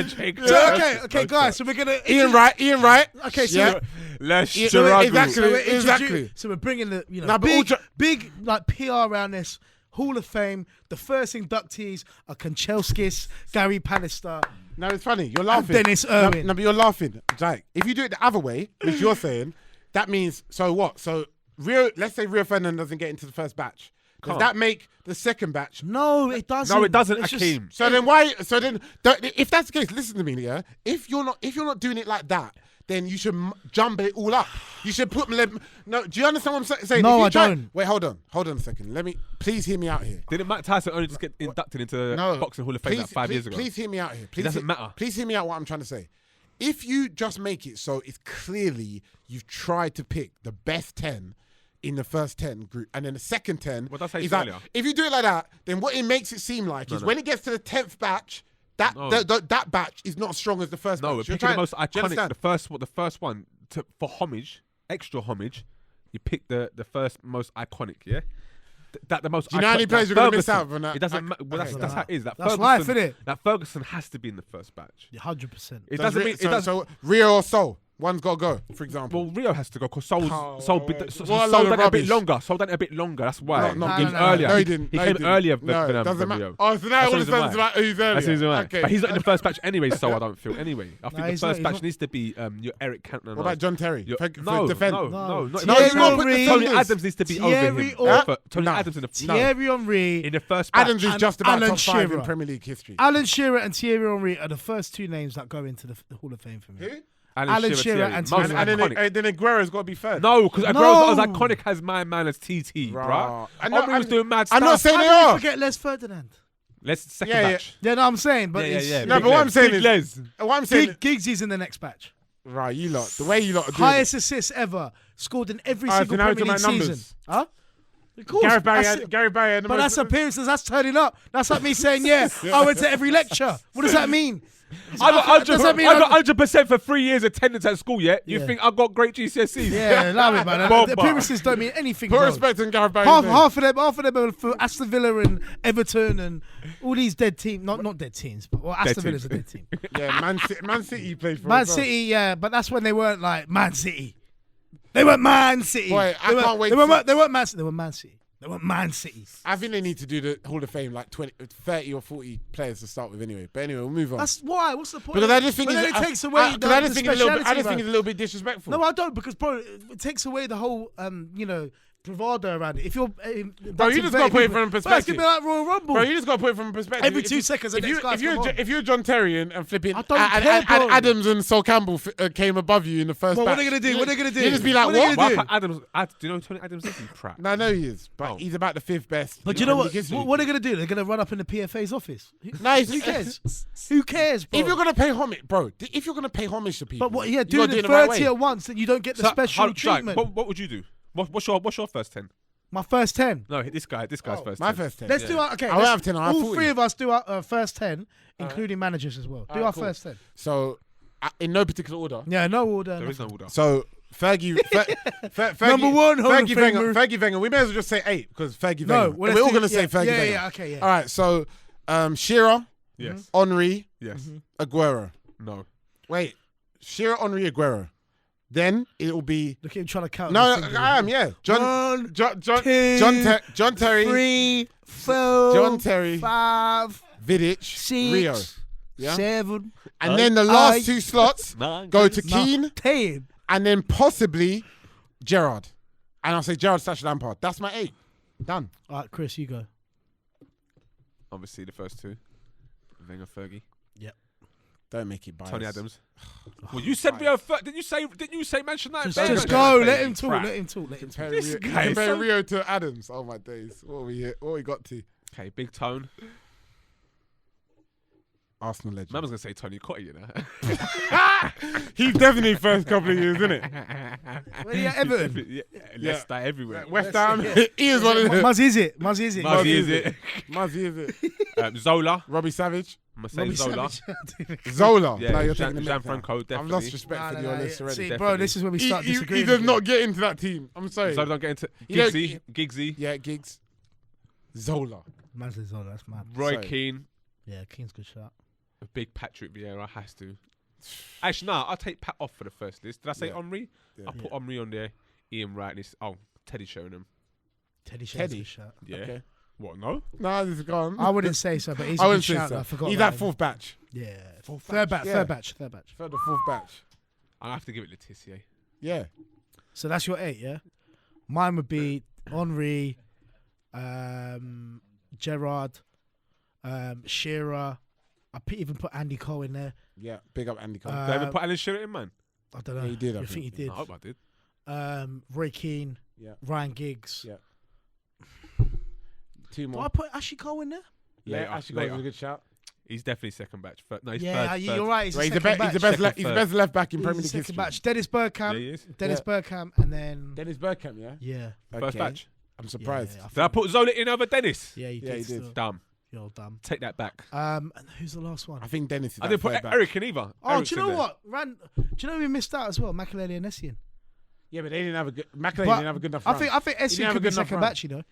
Jake. So, okay, guys. So we're gonna Ian Wright. Okay, so Yeah. Let's Yeah, struggle. exactly. So we're bringing the Nah, but all big like PR around this Hall of Fame. The first inductees are Kanchelskis, Gary Pallister. No, it's funny. You're laughing. Dennis Irwin. No, but you're laughing. Like, if you do it the other way, which you're saying, that means, so what? So, let's say Rio Ferdinand doesn't get into the first batch. Does that make the second batch? No, it doesn't. No, it doesn't, It's just- Akeem. So then why? So then, if that's the case, listen to me, yeah. If you're not doing it like that, then you should jump it all up. You should put no. Do you understand what I'm saying? No, If you I don't. Wait, hold on a second. Please hear me out here. Didn't Mike Tyson only just get inducted into the Boxing Hall of Fame like 5 years ago? Please hear me out here. Please doesn't matter. Please hear me out what I'm trying to say. If you just make it so it's clearly you've tried to pick the best 10 in the first 10 group, and then the second 10 What did I say is like, earlier? if you do it like that, then what it makes it seem like is when it gets to the 10th batch, that batch is not as strong as the first No, we're batch. You're picking the most do you iconic. understand? The first one for homage, extra homage. You pick the first most iconic. Yeah. That the most. Do you know how many players you're gonna miss out from that? It doesn't matter. Well, Okay. that's how it is. That That's Ferguson, life, innit? That Ferguson has to be in the first batch. 100%. It doesn't mean. It doesn't. So Rio or Sol? One's got to go, for example. Well, Rio has to go because sold What a sold load down of a bit rubbish. longer. Sold down a bit longer. That's why. No, He came no. earlier. No, he He didn't. came earlier No, than doesn't than matter. Rio. Oh, so now all of a sudden it's about who's earlier. That's the reason why. Okay. But he's not in the first batch anyway, so I don't feel. Anyway, I think No, the he's first not- batch needs to be your Eric Cantona. What about John Terry? For No, defend? no, No. not No, Thierry he's got to put Henry- Tony defenders. Adams needs to be Thierry over him. or- Tony No. Adams in the Thierry Henry, in the first batch. Adams is just about Alan top 5 in Shearer. Premier League history. Alan Shearer and Thierry Henry are the first two names that go into the Hall of Fame for me. Who? Alan Shearer Thierry. and Most Thierry. iconic. Then Aguero's got to be third. No, because No. Aguero's not as iconic as my man as TT, Bruh. bruh. I know- Henry was doing mad I'm stuff. not saying How they do you are. forget Les Ferdinand? Let's second Yeah, yeah. batch. Yeah, no, I'm saying, but it's yeah. No, Big but what Les. I'm saying Big is- Les. What I'm saying, Giggs in the next batch. right? You lot, the way you lot are doing Highest assists ever sscored in every Oh, single so now we're Premier League talking about season. numbers. Huh? Of course. Gareth Barry, That's- Gary Barry, and the but most- that's appearances. That's turning up. That's like me saying, yeah, I went to every lecture. What does that mean? I got Does that mean 100% for 3 years attendance at school, yeah? You Yeah. think I got great GCSEs? Yeah, allow it, man. Bomba. The appearances don't mean anything. Put bro. respect on Gareth Barry. Half of them are for Aston Villa and Everton and all these dead teams. Not dead teams, but Aston Villa's a dead team. Yeah, Man City played for Man as well. City, yeah, but that's when they weren't like Man City. They weren't Man City. Boy, I They weren't- can't wait They to- weren't Man City. They were Man City. They weren't Man City. I think they need to do the Hall of Fame like 30 or 40 players to start with anyway. But anyway, we'll move on. That's why. What's the point? Because I just think But then it's, it takes away. because I just think it's a little bit. I speciality, just think man. it's a little bit disrespectful. No, I don't, because bro, it takes away the whole bravado around it. If you're, Bro, you just gotta put it from perspective. It's gonna be like Royal Rumble. Bro, you just got to put it from perspective. Every If 2 you- seconds, the if next you guy's if you're come on. if you're John Terry and flipping, I don't care, bro. Adams and Sol Campbell came above you in the first. Well, what batch, are they gonna do? What are they gonna do? You just be like, What are they what? gonna Why do? put Adams? Do you know who Tony Adams is? You crap. No, I know he is, but Oh. he's about the 5th best. But in you know Premier what? League history. What are they gonna do? They're gonna run up in the PFA's office. No, Who cares? Who cares, bro? If you're gonna pay homage, bro, if you're gonna pay homage to people, But what? Yeah, you doing gotta it do it the right 30 way. at once, then you don't get the So, special hold- Shai, treatment. What would you do? What's your first 10? My first 10. No, this guy's first. My 10. first 10. Let's do our okay. I won't let's- have 10, I'll have all 40. three of us do our first 10, including managers as well. Do Alright, our cool. first 10. So, in no particular order. Yeah, no order. There is no order. So Fergie, Fergie Number one, Hall of Fergie Wenger, Famer. Fergie Wenger. We may as well just say 8 because Fergie No, Wenger. well, We're all let's do- gonna say yeah, Fergie yeah, Wenger. yeah, okay, yeah. All right. So, Shearer, Yes. Henry, Yes. Aguero. No. Wait, Shearer, Henry, Aguero. Then it will be Look at him trying to count. no, his fingers. I am yeah. John, One, John, two, John Terry, 3, 4, John Terry, 5, Vidic, 6, Rio. Yeah, 7, and then the last 8, 2 slots go to Keane, 10. and then possibly Gerrard. And I'll say Gerrard / Lampard. That's my 8. Done. All right, Chris, you go. Obviously, the first 2. Wenger, Fergie, Don't make it biased. Tony Adams. Well, you said Rio. Didn't you say Manchester United? Just Fergie? go. Fergie, Let him talk. crap. Let him talk. Let him talk. Compare, This Rio, guy is compare so- Rio to Adams. Oh my days. What we got to? Okay, big tone. Arsenal legend. Man was gonna say Tony Cottee, you know. He's definitely first couple of years, isn't it? Where you at, Everton? Yeah, Leicester everywhere. West Ham. He is one of them. Muzz is it? Muzz is it? Muzzy is it? Muzzy is it? Zola. Robbie Savage. I'm gonna say Robbie Zola. Savage. Zola. Yeah, no, you're taking the Jean mick now. Franco, I've definitely. lost respect for your list already. See, Definitely. bro, this is when we start He disagreeing. does again. not get into that team. I'm sorry. Zola don't get into You know- Giggsy. Yeah, Giggs. Zola. Man says, oh, that's mad. Roy Sorry. Keane. Yeah, King's good shot. A big Patrick Vieira has to. Actually, no, I'll take Pat off for the first list. Did I say Yeah. Henry? Yeah. I'll put Henry on there. Ian Wright. Teddy Sheringham. Teddy Teddy. Sheringham. Good shot. Yeah. Okay. What? No. No, this is gone. I wouldn't say so, but he's I a good wouldn't say shout. so. I forgot. He's about that him. 4th batch. Yeah. Fourth Third batch, batch. yeah. Third batch. Third batch. Third or 4th batch. I have to give it Letitia. Yeah. So that's your 8, yeah? Mine would be Henry, Gerrard, Shearer. Even put Andy Cole in there. Yeah. Big up Andy Cole. Did I even put Alan Shearer in, man? I don't know. Yeah, you did, I I think. think you did. I hope I did. Roy Keane, Yeah. Ryan Giggs. Yeah. 2 Do more. I put Ashley Cole in there? Yeah, Later, actually got a later. good shout. He's definitely second batch. No, he's Yeah, third. you're right. He's Well, a he's the second best. He's the batch. best. He's the best left back in He's Premier a League second history. batch. Dennis Bergkamp. Yeah, he is. Dennis Yeah. Bergkamp, and then Dennis Bergkamp. Yeah. yeah, First Okay. batch. I'm surprised. Yeah, Did I put Zola in over Dennis? yeah, you Yeah, did. he did. Still. Dumb. You're dumb. Take that back. And who's the last one? I think Dennis is I that didn't put third batch. Eric in either. Oh, Eric's do you in know there. what? Do you know who we missed out as well? Makelele and Essien. Yeah, but they didn't have a good. McAlary But didn't have a good enough I run. think He didn't Essien have a could be good enough second run. batch. You know.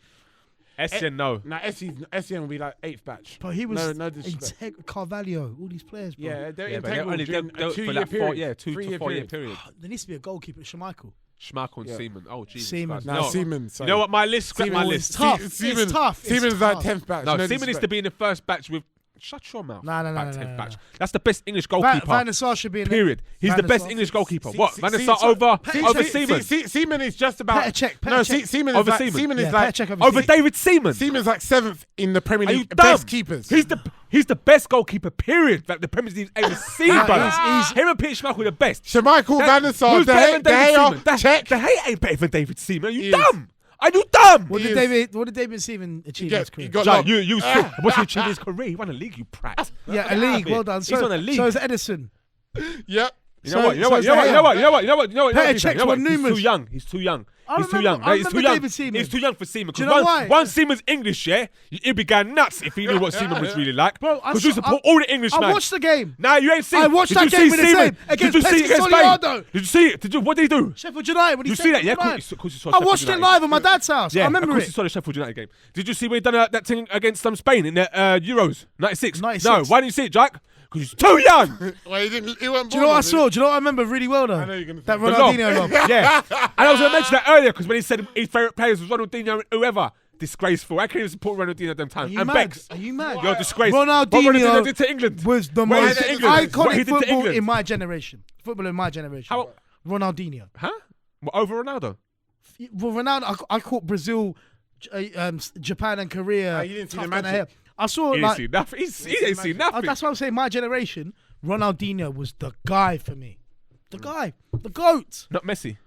Essien, no. Nah, Essien will be like 8th batch. But he was no disrespect. Carvalho, all these players, bro. Yeah, they're Yeah, but they're integral only during a for 2-year that period. 2 to 4 year period. There needs to be a goalkeeper, Schmeichel. Schmeichel and Yeah. Seaman. Oh, Jesus Seaman. Christ. Nah, No. Seaman. You Sorry. know what? My list. Scrap my It's list. tough. Seaman- It's tough. Seaman's It's like tough. 10th batch. No, no Seaman needs disrespect. to be in the first batch with. Shut your mouth. No. About 10th batch. That's the best English goalkeeper. Van der Sar should be in Period. He's the Van der best Sar. English goalkeeper. See- What? see- Van der see- Sar so- over Seaman. Seaman is just about. Petr Cech. No, Petr Cech. Seaman Over is like. Seaman. Seaman Yeah, is like. Petr Cech Over David Seaman. Seaman's like 7th in the Premier Are you League. dumb? Best keepers. He's the best goalkeeper. Period. That the Premier League ever seen, No, brother. he's- Him and Peter Schmeichel are the best. Schmeichel, Van der Sar, Who's De better than David Seaman? Gea, check. De Gea ain't better than David Seaman. Are you He is. dumb? Are you dumb? What He did is- David Seaman achieve He in his got- career? he got Jack, locked. you what's he achieved in his career? He won a league, you prat. Yeah, a Get out league. of it. Well done. He's on a league. So is Edison. Yep. You know what? Petr Cech won He's numerous. too young. He's too young. I He's too remember- young. I He's too remember young. David Seaman. He's too young for Seaman. Do you know why? Once Seaman's English, yeah, he'd be going nuts if he knew what Seaman was really like. Bro, I Because you saw- support all the English I man. watched the game. Nah, you ain't seen. I watched Did that you game see with the Seaman? same Did you against see it against Spain? Soliardo. Did you see it? What did he do? Sheffield United. When he Did you see that? Yeah, Sheffield United. of course you saw I Sheffield watched it United. live at my dad's house. Yeah, I of remember course you it. saw the Sheffield United game. Did you see when he done that thing against Spain in the Euros 96? 96. No, why didn't you see it, Jack? Because he's too young. Well, he didn't. He wasn't Do you know what I born, saw? Do you know what I remember really well though? I know you're gonna say That that. Ronaldinho lob. Yeah. And I was going to mention that earlier because when he said his favourite players was Ronaldinho and whoever. Disgraceful. I can't even support Ronaldinho at them times. Are you And mad? Bex. Are you mad? You're a disgrace. Ronaldinho What Ronaldinho did to England. was the What he most did to England. What he iconic did to football England. in my generation. Football in my generation. How- Ronaldinho. Huh? What, over Ronaldo? Well, Ronaldo. I caught Brazil, Japan, and Korea. you didn't see tough the than magic. hell. I saw He like ain't seen nothing. He ain't seen nothing. that's what I'm saying. My generation, Ronaldinho was the guy for me. The guy, the goat. Not Messi.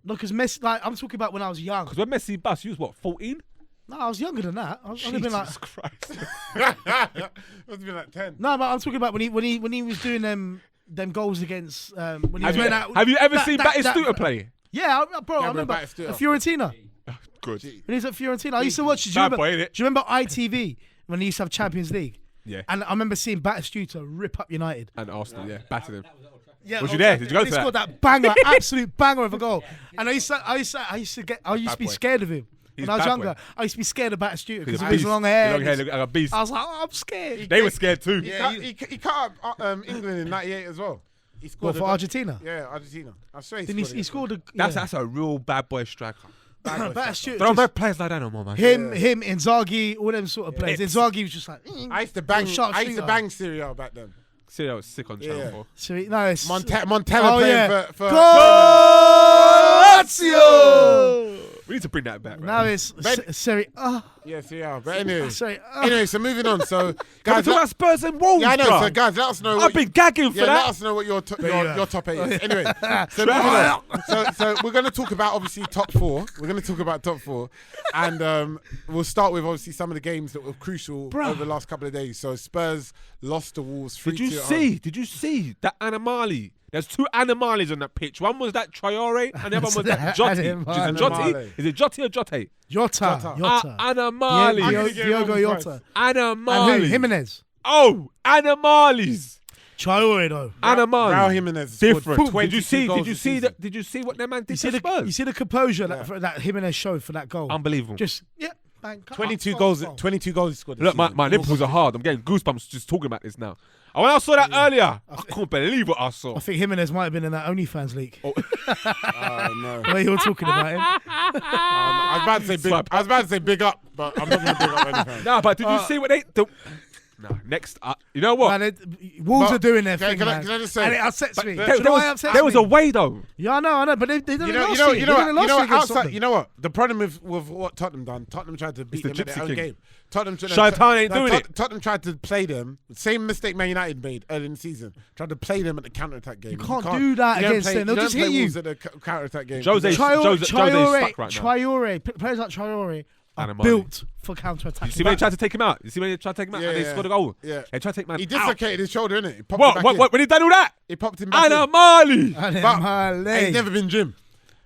Look, because Messi. Like I'm talking about when I was young. Because when Messi bust, you was what, 14? No, I was younger than that. I was only been like. Jesus Christ. Must have been like 10. No, but I'm talking about when he was doing them goals against when he was wearing that. Have you ever that- seen that- Batistuta play? Yeah, bro. I Gabriel remember Batistuta. at Fiorentina. Good. When he was at Fiorentina, I used to watch. Do you Bad remember? boy, innit? Do you remember ITV when they used to have Champions League? Yeah. And I remember seeing Batistuta rip up United. And Arsenal, yeah. Battered him. Yeah, Was you there? Did you go he to scored that? that banger, absolute banger of a goal. And I used to Bad be boy. scared of him. He's When I was bad younger, boy. I used to be scared of Batistuta because He's a of his beast. long hair. Long hair, look like a beast. I was like, oh, I'm scared. They were scared too. He cut up England in '98 as well. He What, scored for Argentina? Yeah, Argentina. I'm sure Then he scored a. That's a real bad boy striker. Batistuta. There don't have players like that no more, man. Him, Inzaghi, all them sort of players. It's- Inzaghi was just like. I used to bang. Sharp I used to shooter. bang Serie A back then. See, I was sick on Channel Yeah. 4. So no, it's Montella Oh, playing yeah. for Lazio. We need to bring that back, right? Now it's Serie A. yeah, Serie A. But anyway, Serie A. anyway, so moving on. So Can we guys, talk about Spurs and Wolves, yeah, I know. bruh? So guys, let us know. I've been gagging for Yeah, let that. us know what your Yeah. your top 8 is. Anyway, so moving on. So we're going to talk about obviously top 4. We're going to talk about top 4, and we'll start with obviously some of the games that were crucial over the last couple of days. So Spurs lost to Wolves 3-2. Did you see that Animali? There's 2 Animalis on that pitch. One was that Traore, and the other one was that Joti. Animali. Is it Joti or Jote? Jota. Animali. Diogo Jota. Animali. And who? Jimenez. Oh, Animalis. Traore though. Animali. Raul Jimenez scored Different. 22 Did you see? goals Did you this see season. that? Did you see what their man did to Spurs? You see the composure that Jimenez showed for that goal. Unbelievable. Just bang. 22 goals. 22 goals he scored. this Look, my season. nipples are hard. I'm getting goosebumps just talking about this now. And when I saw that earlier, I couldn't believe what I saw. I think Jimenez might have been in that OnlyFans leak. Oh no. Where you were talking about him. I was about to say big up, but I'm not going to big up anything. No, but did you see what they? No, next. You know what? Man, Wolves But- are doing their can- thing, can I- man. can I just say- and it upsets me. there- Do you know why it upsets there was me? a way though. Yeah, I know, but they done You it know, last you know, week. you They know done it what? last You know week what? against Outside, Tottenham. you know what? The problem with what Tottenham done. Tottenham tried to beat the them at their gypsy own king. game. Tottenham ain't doing it. Tottenham tried to play them. Same mistake Man United made early in the season. Tried to play them at the counter-attack game. You can't do that you don't against play- them. They'll you just don't hit play you. Wolves at the counter-attack game. Jose's Traore, stuck right now. players like Traore are Animali. built for counter-attack. You see when they tried to take him out? You see when they tried to take him out and they scored a goal? Yeah. They tried to take man He out. dislocated his shoulder, innit? He popped it back in. What? When he done all that? He popped him back in. Animali. And he's never been gym.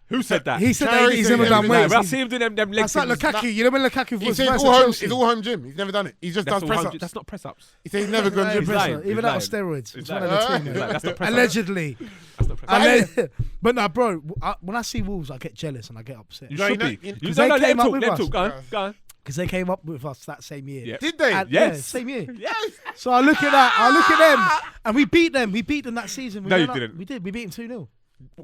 Who said that? He said Traore that he's said never he done never weights. When I see him doing them legs. That's like Lukaku. You know when Lukaku He was said first it's at Chelsea? all home gym. He's never done it. He just does press-ups. That's not press-ups. He said he's never gone Even gym. lying. that He's was steroids. He's It's one lying. of the two, He's man. like, that's not press-ups. Allegedly. That's not press-ups. But no, bro. When I see Wolves, I get jealous and I get upset. You No, should you know- be. you- You they don't came let up him with talk. us. Go on. Go on. because they came up with us that same year. Yeah. Did they? And- Yes. yeah, same year. Yes. So I look at that. I look at them, and we beat them. We beat them that season. We No, went you up- didn't. We did. We beat them 2-0.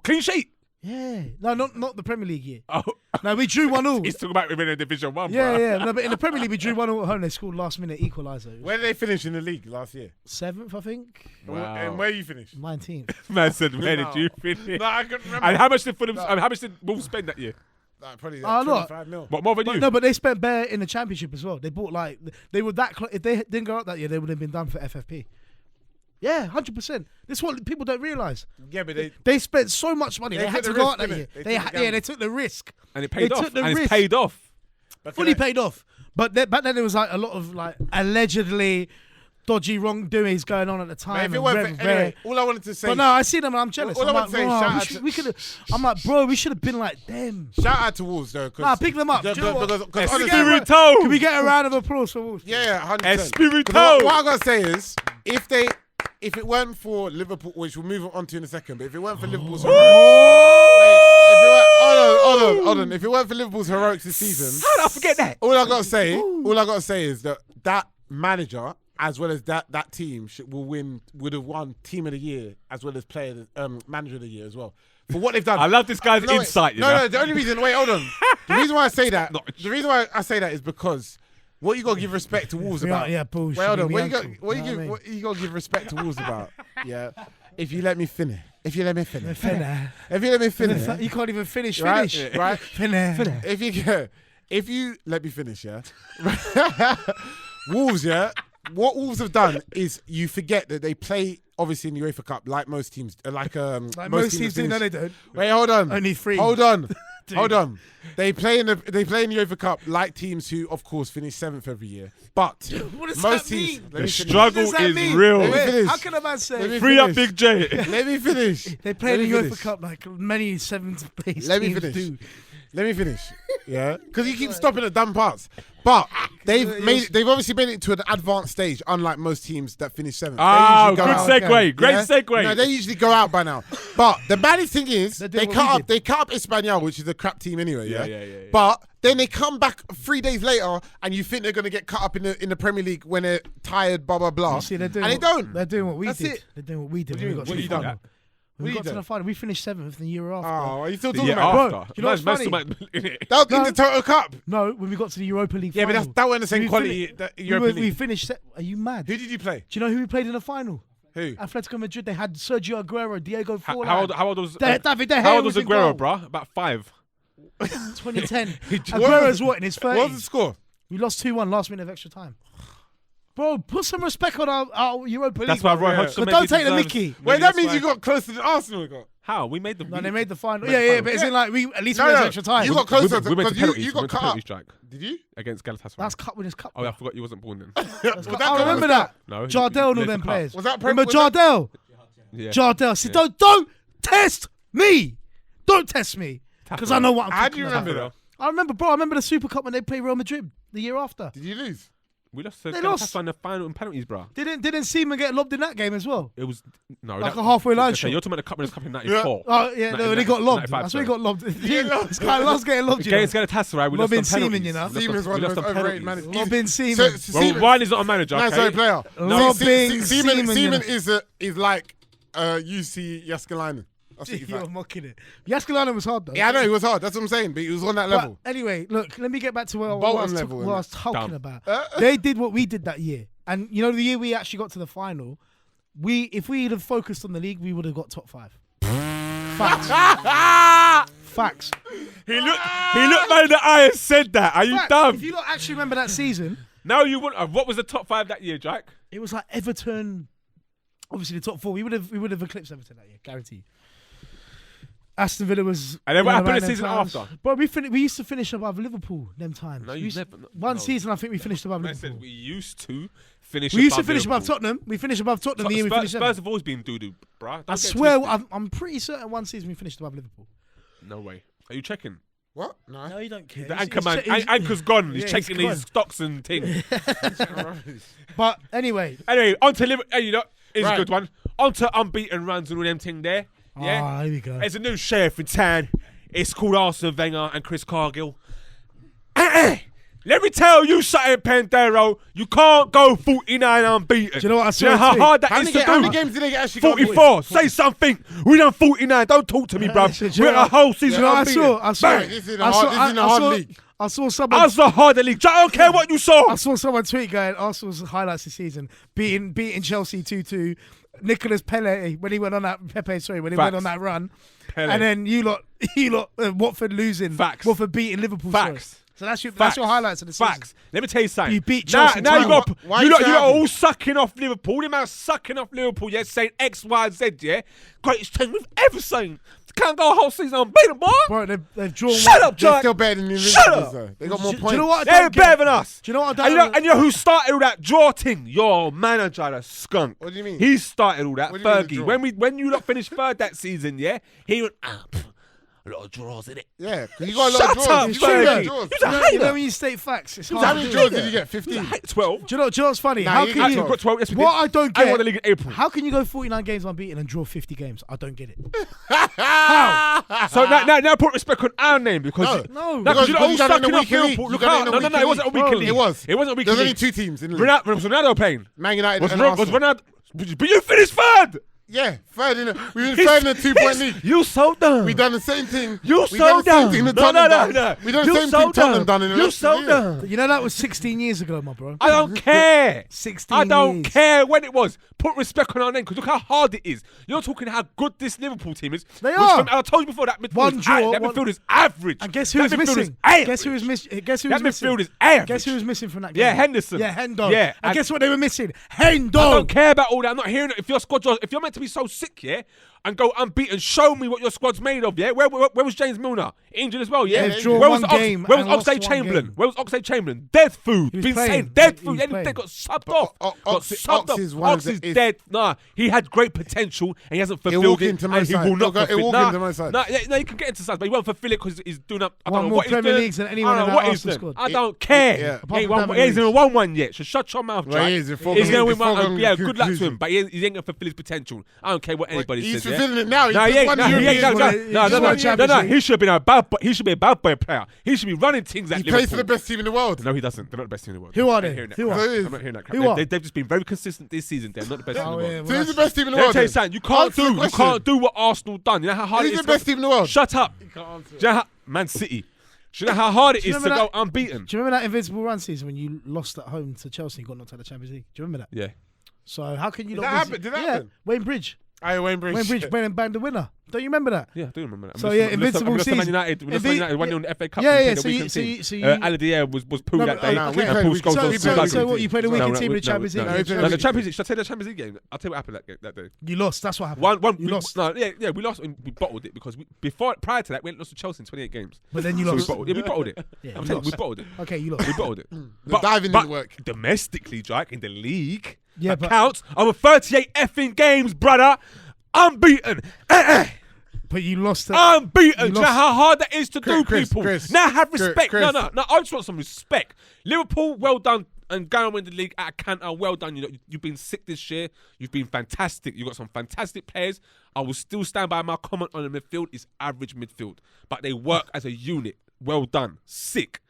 Clean sheet. Yeah. No, not the Premier League year. Oh, No, we drew 1-0. he's talking about winning Division 1, Yeah, bro. yeah. No, but in the Premier League, we drew 1-0 at home. They scored last minute equaliser. Where did they finish in the league last year? 7th, I think. Wow. And where you finished? 19th. Man said, where did you finish? No, I couldn't remember. And how much did Fulham? How much did Wolves spend that year? Like, probably Oh, look. 25 mil. What, more than you? No, but they spent bare in the Championship as well. They bought they were that if they didn't go up that year, they would have been done for FFP. Yeah, 100%. This is what people don't realise. Yeah, but They spent so much money. They They had took to the go risk, out that didn't year. they? They They took the yeah, gamble. they took the risk. And it paid They off. took the And it's risk. paid off. Fully paid off. But back then there was like a lot of like allegedly dodgy wrongdoings going on at the time. Mate, if it and weren't for, anyway, all I wanted to say. but no, I see them and I'm jealous. All I I'm want to say is like, shout bro, out to- we could have. I'm like, bro, we should have been like them. Shout out to Wolves though. Nah, pick them up. Do you know what? Because honestly, Espirito. Can we get a round of applause for Wolves? yeah, 100%. Espirito. What I gotta say is, if it weren't for Liverpool, which we'll move on to in a second, but if it weren't for Liverpool's hold on. If it weren't for Liverpool's heroics this season, How did I forget that? all I gotta say is that manager as well as that team would have won Team of the Year as well as Manager of the Year as well for what they've done. I love this guy's No, wait. insight. You No, know? the only reason. Wait, hold on. The reason why I say that. The reason why I say that is because what you gotta give respect to Wolves about. Yeah, bullshit. Wait, hold on. Me What you uncle. got? What You know what I mean? what you gotta give respect to Wolves about? Yeah. If you let me finish. If you let me finish. If you let me finish. You can't even finish. Right? Finish. Right. Finish. If you let me finish, yeah. Wolves, yeah. What Wolves have done is you forget that they play obviously in the UEFA Cup like most teams, Like most teams do. No, they don't. Wait, hold on. Only 3. Hold on. Hold on. They play in the UEFA Cup like teams who, of course, finish 7th every year. But What does most that teams. mean? Let The me finish. struggle What does that is mean? real. Let me finish. How can a man say? Let me Free up finish. Big J. Let me finish. They play in Let the me UEFA finish. Cup like many 7th place Let me teams finish. do. Let me finish. Yeah, because you keep stopping at dumb parts. But they've obviously made it to an advanced stage, unlike most teams that finish 7th. Ah, They good usually go out. segue. okay. Great Yeah? segue. No, they usually go out by now. But the baddest thing is They do they what cut we up. did. They cut up Espanyol, which is a crap team anyway. Yeah. Yeah. But then they come back 3 days later, and you think they're going to get cut up in the Premier League when they're tired. Blah blah blah. See, they're doing and they don't. They're doing what we That's did. it. They're doing what we did. do you when we mean? got What to you the done? final. When we What got you to the done? final, we finished 7th the year after. Oh, are you still The talking year about? Bro, after. you know what's Man's funny? innit? That was in No. the Total Cup. No, when we got to the Europa League Yeah, but final. that wasn't the same We quality. finished- That we Europa League. finished. Are you mad? Who did you play? Do you know who we played in the final? Who? Atletico Madrid. They had Sergio Aguero, Diego Forlan. How old was David De Gea how old was in Aguero, goal. bruh? About 5. 2010. What Aguero's what in his 30s? What was the score? We lost 2-1 last minute of extra time. Bro, put some respect on our Europa League. That's why Roy Yeah. Hodgson But maybe don't take the deserves- Mickey. maybe Wait, that that's means why- you got closer than Arsenal got. How? We made the. No, they made the final. Made Yeah, the yeah, final. but it's in like we at least No, we had no. extra time. You got closer we went to because penalties. you We got went to cut penalty up. strike Did you? against Galatasaray. That's cup winners cup. Oh, yeah, I forgot you wasn't born then. I remember that. No, Jardel and all led them the cup. players. Was that Remember was that- Jardel? Yeah. Jardel. See, don't test me. Don't test me. Because I know what I'm How talking do you about. remember that? I remember, bro. I remember the Super Cup when they played Real Madrid the year after. Did you lose? We lost to They lost. Galatasaray in the final in penalties, bro. Didn't Seaman get lobbed in that game as well? It was no Like a halfway line shot. You're talking about the cup winners cup in '94. Oh yeah, no, when he got lobbed. 95, That's when he sorry. got lobbed. This guy loves getting lobbed. You know. Against Galatasaray, we lost Lobbing on Seaman, penalties. you know. We lost on- Seaman's we one of lost the most on overrated penalties. managers. Lobbing Seaman. Well, Ryan is not a manager. Nice Okay? player. No. Seaman Seaman, you know. is like UC Jaskelainen. That's what he's You're like. mocking it. Jaskelainen was hard though. Yeah, I know he was hard. That's what I'm saying. But he was on that But level. anyway, look, let me get back to what I Bolton was, level, what I was talking Dumb. about. They did what we did that year. And you know, the year we actually got to the final, if we'd have focused on the league, we would have got top 5. Facts. Facts. He looked man in the eye and said that. Are you Facts. dumb? If you don't actually remember that season, Now you want. What was the top 5 that year, Jack? it was like Everton. Obviously, the top 4. We would have eclipsed Everton that year, guarantee. Aston Villa was. And then what around happened the them season times. after? Bro, we used to finish above Liverpool them times. No, We you used- never. One no. season, I think we finished above I Liverpool. said we used to finish. We used to finish above Liverpool. Tottenham. We finished above Tottenham the year we finished Spurs seventh. have always been doo-doo, bruh. I swear, I'm pretty certain one season we finished above Liverpool. No way. Are you checking? What? No. No, you don't care. The anchor man, anchor's gone. He's Yeah, checking he's his stocks and things. But anyway, Anyway, on to Liverpool. Hey, you know, it's Right. a good one. On to unbeaten runs and all them thing there. Yeah. here we go. There's a new sheriff in town. It's called Arsene Wenger and Chris Cargill. Let me tell you something, Pendero. You can't go 49 unbeaten. Do you know what I saw? Do you know how hard that How is many, to ga- how do? many games did they actually 44. Say something. We done 49. Don't talk to me, bruv. Do you We're know a whole season Do you know what unbeaten. I saw? Bang. This is a hard league. I saw someone. How's the harder league? I don't care what you saw. I saw someone tweet going Arsenal's highlights this season beating Chelsea 2-2. Nicolas Pepe when he went on that went on that run, Pele. and then you lot Watford losing, Facts. Watford beating Liverpool. Facts. Sorry. So that's your highlights of the season. Facts. Let me tell you something. You beat Chelsea. Now you got Why you you lot so are happy? all sucking off Liverpool. The man sucking off Liverpool. Yeah, saying X, Y, Z. Yeah, greatest team we've ever seen. Can't go a whole season unbeaten, boy. Bro, they've drawn. Shut up, They're Jack. still better than the Shut Invincibles, up. though. They got more Do points. you know what? I They're don't better get? than us. Do you know what I And don't? you know who started all that draw thing? Your manager, the skunk. What do you mean? He started all that. What do you mean the Fergie. draw? When you lot finished third that season, yeah, he went up. A lot of draws in it. Yeah, because you got a lot of Shut draws. up, You got a lot Fergie. of draws. He's a You hater. know when you state facts, it's How hard. many to do. draws did you get? 15. 12. Do you know what's funny? Nah, How you can ain't you? got 12. 12. Yes, we What did. I don't I get. won the league in April. How can you go 49 games unbeaten and draw 50 games? I don't get it. So now put respect on our name because No. because you Because all you done it in stuck the enough weekend league. Liverpool. You Look done it out! in the No, it weekend wasn't a league. weekend league. It was. It wasn't a There's weekend only league. 2 teams in the league. Was Ronaldo playing? Man United Was and Arsenal. Ronaldo? But you finished third. Yeah, third in we were third in a 2-point league. You so dumb. We done the same thing. You we so done the same dumb. thing that No. Tottenham done. We done the You same so thing Tottenham dumb. done in the You rest so of the year. dumb. You know that was 16 years ago, my bro. I don't care. 16 I don't years. care when it was. Put respect on our name because look how hard it is. You're talking how good this Liverpool team is. They which are. From, I told you before that midfield One is draw, that one- midfield is average. And guess who That was midfield is missing? average. Guess who was missing? Guess who That was missing? midfield is average. Guess who was missing from that game? Yeah, Henderson. Yeah, Hendo. Yeah, And and- guess what they were missing? Hendo. I don't care about all that. I'm not hearing it. If your squad, if you're meant to be so sick, yeah, and go unbeaten, show me what your squad's made of, yeah. Where was James Milner? Injured as well, yeah. They've drawn Where was one game Where was and lost Oxlade one Chamberlain? game. Where was Oxlade Chamberlain? Dead food. He was Been playing. saying dead He food. was They playing. got subbed off. Got Ox subbed off. is one Ox of is the- is- dead. Nah, he had great potential and he hasn't He'll fulfilled walk it. into And my he side. will not He'll fulfill. walk into my side. No, he can get into sides, but he won't fulfill it because he's doing up. I Won don't know more what he's Premier doing. Leagues than I anyone don't in know that what he's Arsenal doing. squad. I don't care. Yeah. He ain't Apart from won. He hasn't Premier even won one yet. So shut your mouth, Well, Jack. he is. He's going to win one. Foregone Yeah, good luck to conclusion. him, but he ain't going to fulfill his potential. I don't care what anybody He's says. fulfilling it now. No, He's he ain't. won No, the he ain't. European No, League. He's won no. the Champions League. He should have been a bad boy. He should be a bad boy player. He should be running things at He Liverpool. plays for the best team in the world. No, he doesn't. They're not the best team in the world. Who are I'm they? not hearing that Who crap. are they? I'm not hearing that crap. Who are? They've just been very consistent this season. They're not the best team in the world. yeah, So who's the best team in the Let me world? tell you then? something. You can't Answer the do. You question. can't do what Arsenal done. You know how hard Who's it the is. best team in the world? Shut up. Do you know how Man City? Do you know how hard it is to remember go unbeaten? Do you remember that Invincible run season when you lost at home to Chelsea and got knocked out of the Champions League? Do you remember that? Yeah. So how can you Did not? that happen? Did that yeah, happen? Wayne Bridge. Wayne Bridge. Wayne Bridge banged the winner. Don't you remember that? Yeah, I do remember that. So, yeah, Man Invincible season. United. Man United won in the FA Cup. Yeah, and yeah, played the so you- weekend so team. you- so you- Aladier was poo No, that but- day. no, And we played- Paul we- Scholes so- was so- bloody. so what, you played a weekend team in the Champions League? No, we played No, a the weekend Champions League. Should I tell you the Champions League game? I'll tell you what happened that day. You lost. That's what happened. You lost. No, we lost and we bottled it because prior to that, we hadn't lost to Chelsea in 28 games. But then you So we lost. bottled it. We bottled it. Yeah, I'm you telling you, we lost. bottled it. Okay, you lost. We bottled it. The diving didn't work. Domestically, Jack, in the league, Yeah, that but- counts. Over 38 effing games, brother. Unbeaten. But you lost. Unbeaten. You Do you know lost- how hard that is to do, Chris, people? Chris, now have Chris, respect. Chris. No, I just want some respect. Liverpool, well done. And going and win the league at a canter, well done. You've been sick this year. You've been fantastic. You've got some fantastic players. I will still stand by my comment on the midfield. It's average midfield. But they work as a unit. Well done. Sick.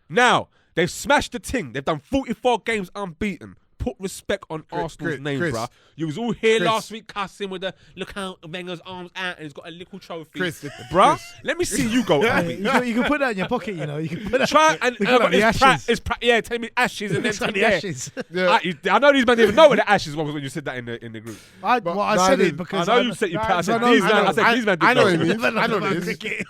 Now, they've smashed the ting. They've done 44 games unbeaten. Put respect on Arsenal's name, Chris. bruh. You was all here Chris. last week cussing with the look out Wenger's arms out and he's got a little trophy. Chris, bruh, Chris. let me see you go. Hey, you can put that in your pocket, you know. You can put that. Try and We got the ashes. tell me ashes and then It's like take the yeah. ashes. Yeah. I know these men didn't even know what the ashes was when you said that in the group. I said it because I know you said you. I said I know- these men. I said these men. I know didn't what it means. I know what it is. cricket.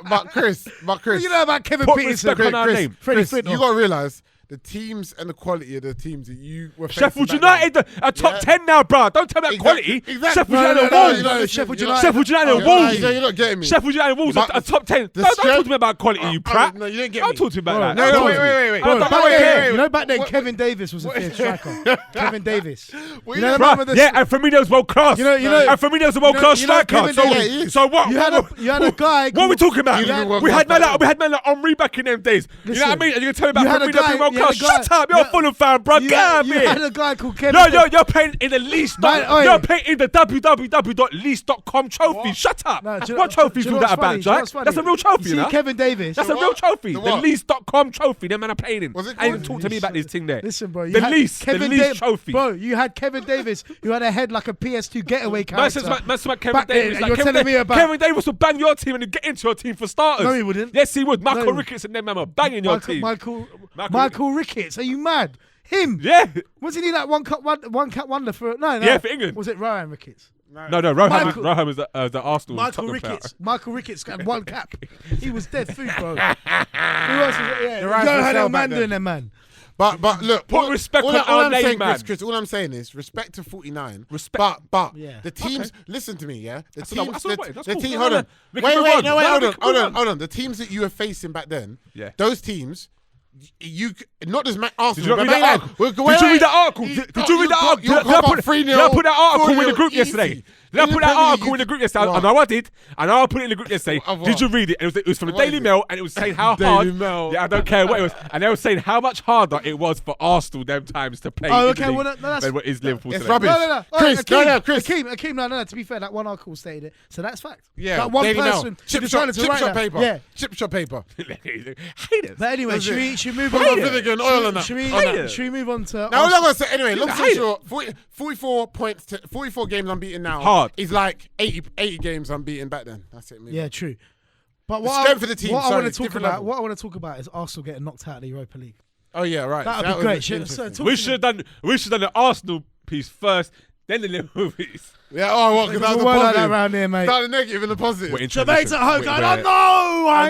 But Chris, You know about Kevin Put Peterson. respect on our Chris, name. Freddie Chris, Flintoff. you got to realise the teams and the quality of the teams that you were facing Sheffield back United are top Yeah. 10 now, bro. Don't tell me that Exactly. quality. Exactly. Sheffield No, United no, and no, Wolves. you know, Sheffield you're United. Sheffield United and You're not- Wolves. you're not getting me. Sheffield United and Wolves But are top 10. the Don't strength- talk to me about quality, you prat. No, you didn't get Don't me. talk to me about that. No, No, wait. wait. I don't Back care. then, you know, back then Kevin Davis was a fifth striker. Kevin Davis. You know, Bruh, remember the- yeah, and Firmino's world class. You know- and Firmino's a world class you know striker. Kevin Davis- So what? You had a guy. What are we talking about? You had- We had men like Henry back in them days. You know what I Listen, mean? And you can tell me about you had a Firmino being guy. world Shut up. You're a Fulham fan, bro. Get out of You here. had a guy called Kevin. No, you're paying in the least. You're paying in the www.least.com trophy. What? Shut up. No, What trophy is all that about, Jack? That's a real trophy, you you know? see Kevin Davis. That's a real trophy. The The what? least.com trophy. Them man are paying in. Was it Ain't called? talk to me about this thing there. Listen, bro. The least trophy. Bro, you had Kevin Davis, who had a head like a PS2 getaway character. Man said Kevin Back then, Davis. and you're telling me about- Kevin Davis would bang your team and get into your team for starters. No, he wouldn't. Yes, he would. Michael No. Ricketts and them man were banging your team. Michael Ricketts. Are you mad? Him? Yeah. Wasn't he like one cup wonder for? No. Yeah, for England. Was it Rohan Ricketts? No, Rohan was the Arsenal. Michael Tottenham Ricketts. player. Michael Ricketts had one cap. He was dead food, bro. Who else was it? Yeah, The right Johan for sale back Elmander then. and them, man. But look, Put respect on all our I'm name, saying, man. Chris, all I'm saying is respect to 49. Respect. But Yeah. the teams, listen to me, yeah. The That's teams, what- the that's team. cool. Hold No, on. we Wait, can move wait, on. no, wait, No, hold we on, can hold move on, on. hold on. The teams that you were facing back then, Yeah. those teams, you not just Arsenal. Did you not but read that Man article? United. Did you read that article? Did you read that article? Did I put that article in the group yesterday? Did I put that article in the group yesterday? I know I did. I know I put it in the group yesterday. Of what? Did you read it? And it was from the What Daily is it? Mail, and it was saying how Daily hard. Mail. Yeah, I don't care what it was. And they were saying how much harder it was for Arsenal them times to play. Oh, in okay, the well, league no, that's- than what is Liverpool It's today. rubbish. No. Chris, Chris. Akeem, no. To be fair, that one article stated it, so that's fact. Yeah, that one Daily Mail. person Chip decided to write shop that. paper. Yeah. Chip shop paper. Haters. But anyway, That's it. should we move Put on? a vinegar and oil on that. Should we move on to? Now, all I'm Arsenal? gonna say anyway. Long story hate it. short, 44 points, 44 games unbeaten now. Hard. Is like 80 games unbeaten back then. That's it. Maybe. Yeah, true. But The what strength of the team, What I sorry, want to talk different about. level. What I want to talk about is Arsenal getting knocked out of the Europa League. Oh yeah, right. That would That be great. was interesting. We should have done the Arsenal piece first, then the Liverpool piece. Yeah. Oh, what? Because that was We're the like that positive. around here, mate. Start the negative and the positive. We're in Debates transition. at home. We're- I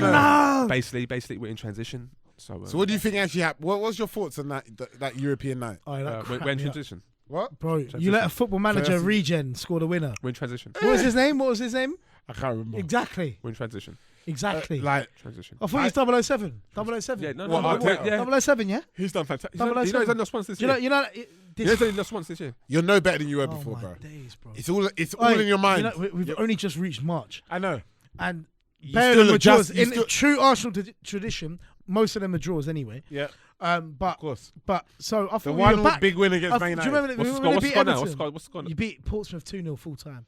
know. Basically, we're in transition. So So what do you think actually happened? What was your thoughts on that European night? Oh, that we're cracked in me up. transition. What? Bro, Transition. you let a football manager First- regen score the winner. We're in transition. What was his name? What was his name? I can't remember. Exactly. We're in transition. Exactly. Like Transition. I thought it's 007. 007. Yeah, no, What, no, Arteta? yeah. 007, yeah? He's done fantastic. 007. He's only lost once this year. You know, He's only lost once this year. you're no better than you were oh before, my bro. days, bro. It's all in your mind. You know, we've only just reached March. I know. And You bearing still in the adjust- draws, you in still- true Arsenal tradition, most of them are draws anyway. Yeah. But Of course. so I thought The we one were back. big win against Man Do you United. remember that What's the we score? What's the beat score now? Everton? What's the score now? You beat Portsmouth 2-0 full time.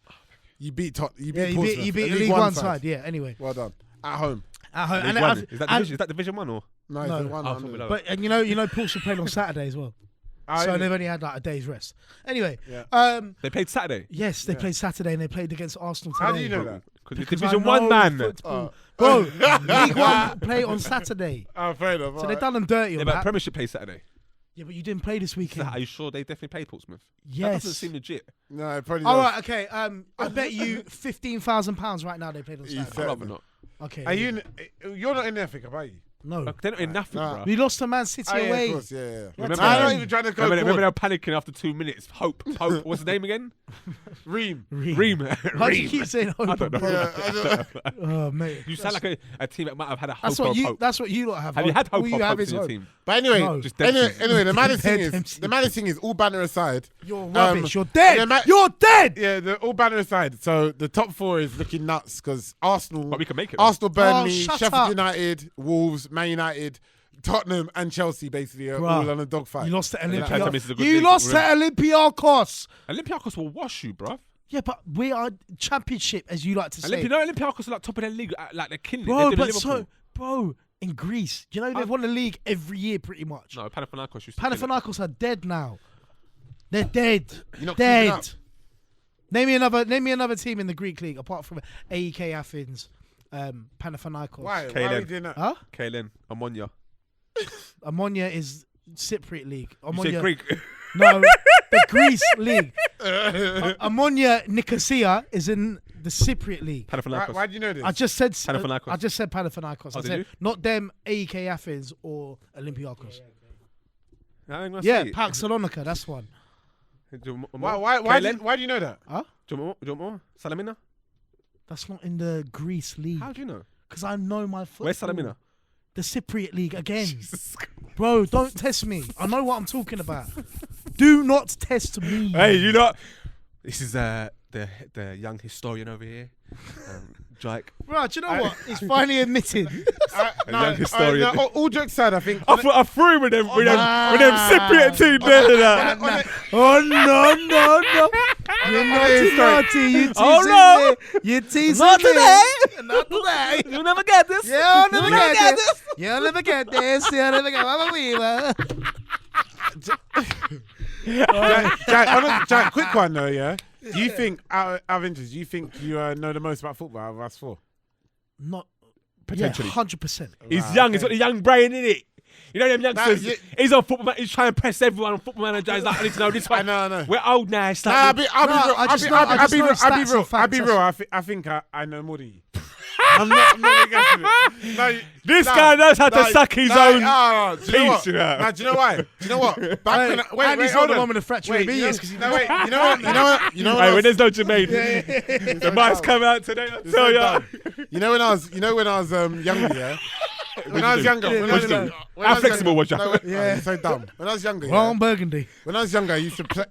You beat Yeah, Portsmouth. you beat A a League One side. Yeah. Anyway, Well done. At home. at home. League And One. I've- Is that Division 1 or? No, No. it's the one. Oh, under. below. But you know, Portsmouth played on Saturday as well. Oh, So yeah. they've only had like a day's rest. Anyway, Yeah. They played Saturday. yes, they played Saturday and they played against Arsenal today. How do you know that? Because Because Division I 1 know man. football. Bro, League One play on Saturday. Oh, fair enough. So they done them dirty Yeah, on but that. Premiership plays Saturday. Yeah, but you didn't play this So weekend. are you sure they definitely played Portsmouth? That Yes. doesn't seem legit. No, it probably All does. right, okay. I bet you £15,000 right now they played on You Saturday. said- I'd rather not. Okay. Are you? You're not in the FA Cup, are you? No. They're not in nothing, Nah. bro. We lost to Man City Oh, yeah, away. of course, yeah. Remember I'm that? not even trying to go Remember they forward. were panicking after 2 minutes. Hope. What's his name again? Ream. Reem. Why do you keep saying hope? I don't know. bro? Yeah, I don't- Oh, mate. You sound like a team that might have had a hope That's or what you. hope. That's what you lot have. Have you had hope All or you have hopes is in your hope. team? But anyway, No. Just dead teams. anyway, the maddest thing Dead is, teams. all banner aside. You're rubbish. You're the dead. ma- You're dead. Yeah, all banner aside. So the top four is looking nuts because Arsenal. But we can make it. though. Arsenal, Burnley, shut Sheffield up. United, Wolves, Man United, Tottenham, and Chelsea basically are Bruh. all on a dogfight. You lost to Tottenham is a Olympiacos. good You league. lost to Olympiacos. Olympiacos will wash you, bruv. Yeah, but we are championship, as you like to say. Olympiacos are like top of their league, like they're killing it. Bro, They're doing but Liverpool. bro, in Greece, you know they've won the league every year pretty much. No, Panathinaikos used to kill it. Panathinaikos are dead now. They're dead. You're not keeping up. Dead. Name me another team in the Greek league apart from AEK Athens, Panathinaikos. Why? Why are Kalen. we doing that? Huh? Kalen, Ammonia. Ammonia is Cypriot league. You Ammonia, said Greek. no, the Greece league. Ammonia Nicosia is in the Cypriot league. Panathinaikos. Why do you know this? I just said Panathinaikos. I just said Panathinaikos. Oh, I did said you? not them AEK Athens or Olympiacos. I'm gonna Yeah, say it. Pax Salonika, that's one. Do you want Why? more? Why Kalen? do you know that? Huh? Do you want more? Salamina? That's not in the Greece league. How do you know? Because I know my football. Where's Salamina? The Cypriot league again. Bro, don't test me. I know what I'm talking about. Do not test me. Hey, you know, this is the young historian over here, Jake. Bro, do you know what? He's finally admitted. Young historian. All jokes aside, I think. I thought I threw him with them Cypriot team there. Oh no! You're naughty. You teasing Oh, no. me. You teasing Not me. today. Not today. You'll never get this. You'll never get this. You'll never get this. You'll never get Mama Weaver. Jack, quick one though, yeah. Do you think, out of interest, do you think you know the most about football out of us four? Not Potentially. 100%. He's young. He's got the young brain in it. You know them youngsters. He's on football. He's trying to press everyone on Football Manager. He's like, I need to know this one. I know. We're old now. It's like I'll be real. I think I know more than you. I'm not against it. This guy knows how to suck his own piece. Do you know why? Do you know what? Wait, hold on. The fracture of years because you know what? Hey, when there's no Jermaine, the mic's come out today. I tell you. You know when I was younger, yeah. When I was younger, how flexible was you? Yeah, so dumb. When I was younger, Ron Burgundy. When I was younger, I used to play.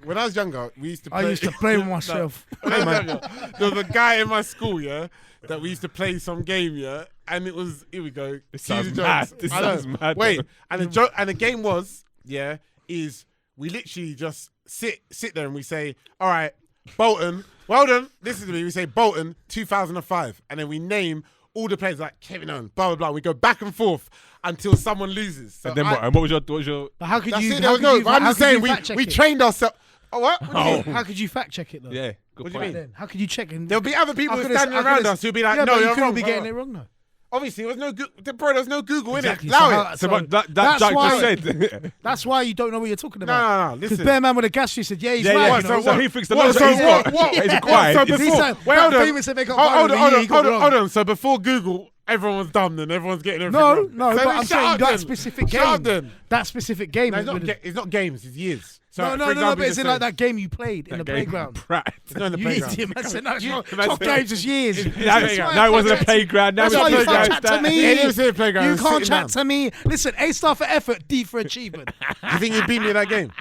When I was younger, we used to play. I used to play with myself. When I was younger, there was a guy in my school, yeah, that we used to play some game, yeah, and it was, here we go. This sounds mad. This sounds mad. Wait, and the game was, yeah, is we literally just sit there and we say, all right, Bolton, well done, listen to me, we say Bolton 2005, and then we name all the players like Kevin Owen, blah, blah, blah. We go back and forth until someone loses. So and then what? And what was your... But how could you... I'm just saying, we trained ourselves... Oh, what? How could you fact check it though? Yeah, good what point. do you mean? How could you check it? There'll be other people standing around us who'll be like, no, you you're could wrong. be getting it wrong though. Obviously, there was no Google Exactly. in it. Allow it. So that that's Jack why- just said... That's why you don't know what you're talking about. No, Because listen. Bear Man with a gas, you said, yeah, he's right. So he thinks the What? logic So he's got what? is quiet. So It's- before, Wait, hold on. hold on. So before Google, everyone was dumb then. Everyone's getting everything wrong. No, So but then I'm shut saying up that then. specific Shut up game. then. That specific game. No, it's not games, it's years. So, No, for example, but it's in just like that game you played in the game, playground. Pratt. It's not in the You playground. idiot, man. Said, no, it's not Man top said- games is years. No, it wasn't a playground. Now That's it's why a you playground. can't chat to me. It didn't say playground. You it's can't sitting chat down. to me. Listen, A star for effort, D for achievement. You think you beat me in that game?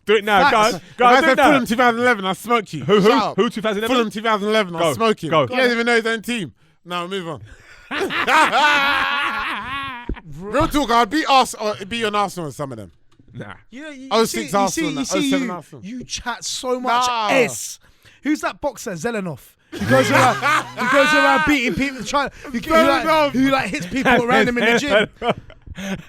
Do it now, Facts. guys. If Go I on, do said it now. Fulham 2011, I'll smoke you. Who? Shut up. Who? 2011? Fulham 2011, I'll Go, smoke you. go. He doesn't even know his own team. Now move on. Real talk, I'd beat you on Arsenal on some of them. Nah. You 06 Arsenal, 07 Arsenal. You chat so much Nah. S. Who's that boxer, Zelenov? Who goes around beating people, who hits people around him in the gym.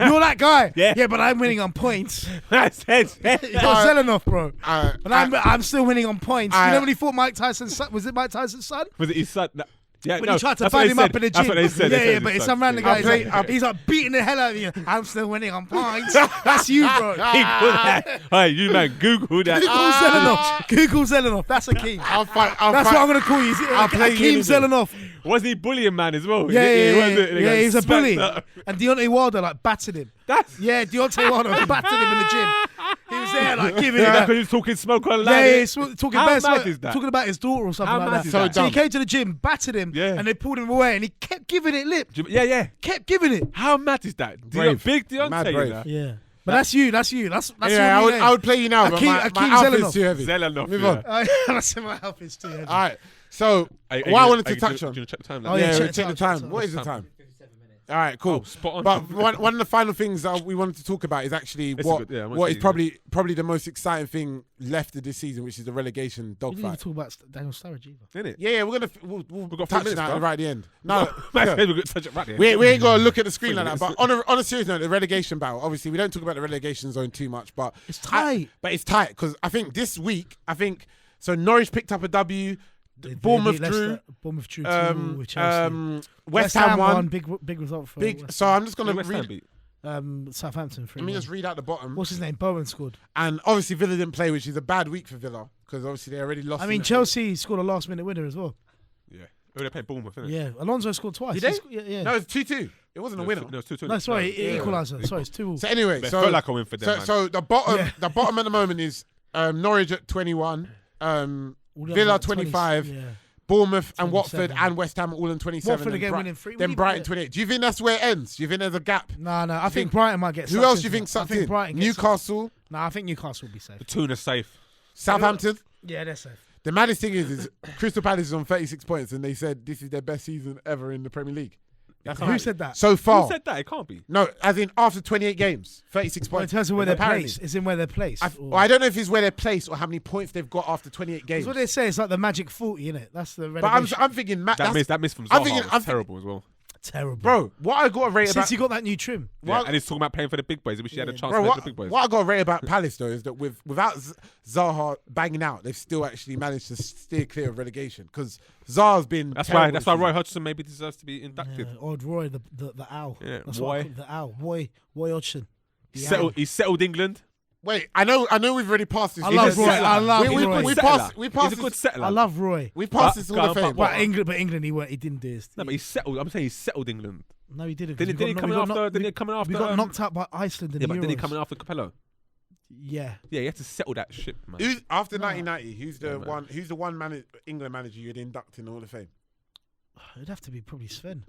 You're that guy. Yeah. But I'm winning on points. That's it. You're Zelenov, bro. Alright, But I'm still winning on points. You alright. know when he fought Mike Tyson's son? Was it Mike Tyson's son? Was it his son? No. Yeah, When no, he tried to that's what band they him up said. in the That's gym. what they said. Yeah, but it's some random guy. He's like beating the hell out of you. I'm still winning on points. That's you, bro. Hey, you man, Google that. Google Zelenov. That's a key. I'll fight. That's what I'm going to call you. I'll play Akeem you. Zelenov. Wasn't he bullying man as well? Yeah, he's a bully. Up. And Deontay Wilder battered him. Deontay Wilder battered him in the gym. He was there giving it Because he was talking smoke on Yeah, land. talking How about mad is that? talking about his daughter or something How like mad that. is So, that? he came to the gym, battered him, Yeah. and they pulled him away, and he kept giving it lip. Yeah. Kept giving it. How mad is that? Brave. Big Deontay. Mad you brave. know? Yeah. But that's you. That's Yeah, I would play you now, but my Akeem outfit's Zelenov. too heavy. Zelenov. Move yeah. on. That's my health is too heavy. All right. So Hey, what I you- wanted to hey, touch do on. you check the time? Oh, Yeah, check we the check the time, time. What is the time? 57 minutes. All right, cool. Oh, spot on. But one of the final things that we wanted to talk about is actually It's what good, yeah, I want what to is see probably the most exciting thing left of this season, which is the relegation We didn't even dogfight. talk about Daniel Sturridge either. Isn't it? Yeah, we'll We've got 3 touch on minutes, that bro. right at the end. No, Man, yeah. we're going to touch it right there. we ain't got to look at the screen like that. 3 But on a serious note, the relegation battle. Obviously, we don't talk about the relegation zone too much, but It's tight. but it's tight because I think this week, so Norwich picked up a W. Bournemouth drew. Bournemouth drew 2 with Chelsea. West Ham won. Big result for Big. West So I'm just Who gonna West Ham read. beat? Southampton. Let me just read out the bottom. What's his name? Bowen scored. And obviously Villa didn't play, which is a bad week for Villa because obviously they already lost. I mean, Chelsea scored a last-minute winner as well. Yeah. Oh, they played Bournemouth, innit? Yeah, Alonso scored twice. Did they? He scored- Yeah. No, it's 2-2. It wasn't a winner. No, it's 2-2. No, sorry, Yeah. equaliser. Sorry, it's 2-2. So anyway, It so felt like a win for them, man. so the bottom at the moment is Norwich at 21, Villa 25, Yeah. Bournemouth and 27. Watford and West Ham all in 27. Watford and again Bri- winning 3. Then Brighton 28. Do you think that's where it ends? Do you think there's a gap? No. I think Brighton might get. Who sucked else do you into think it. sucked I think in? Brighton gets Newcastle, No, I think Newcastle will be safe. The Tuna's safe. Southampton. Yeah, they're safe. The maddest thing is Crystal Palace is on 36 points, and they said this is their best season ever in the Premier League. Who said that? So far. Who said that? It can't be. No, as in after 28 games, 36 Well, in points. terms of where they're Apparently. placed, is in where they're placed. I don't know if it's where they're placed or how many points they've got after 28 games. That's what they say. It's like the magic 40, innit? That's the But relegation. I'm thinking That miss from I'm Zaha thinking- was terrible as well. Terrible. bro, what I got to rate Since about he got that new trim. Yeah, and he's talking about playing for the big boys. I wish he had a chance Bro, to play what, for the big boys. what I got to rate about Palace though is that without Zaha banging out, they've still actually managed to steer clear of relegation because Zaha's been. That's terrible why this Roy season. Hodgson maybe deserves to be inducted. Old Roy, the owl. Yeah, That's Roy. what I call the owl. Roy Hodgson. He's settled England. Wait, I know we've already passed this. I love Roy. I love we, Roy. we Settler. passed. We passed. He's a good this, settler. I love Roy. we passed this Hall of Fame. But England, he didn't do this. No, but he's settled. I'm saying he's settled England. No, he didn't. Didn't he come in after? We got knocked out by Iceland in Yeah, the but didn't he Euros. come in after Capello? Yeah. Yeah, you have to settle that ship, man. Who's after 1990? Who's the Yeah, man. one? Who's the one England manager you'd induct in the Hall of Fame? It'd have to be probably Sven.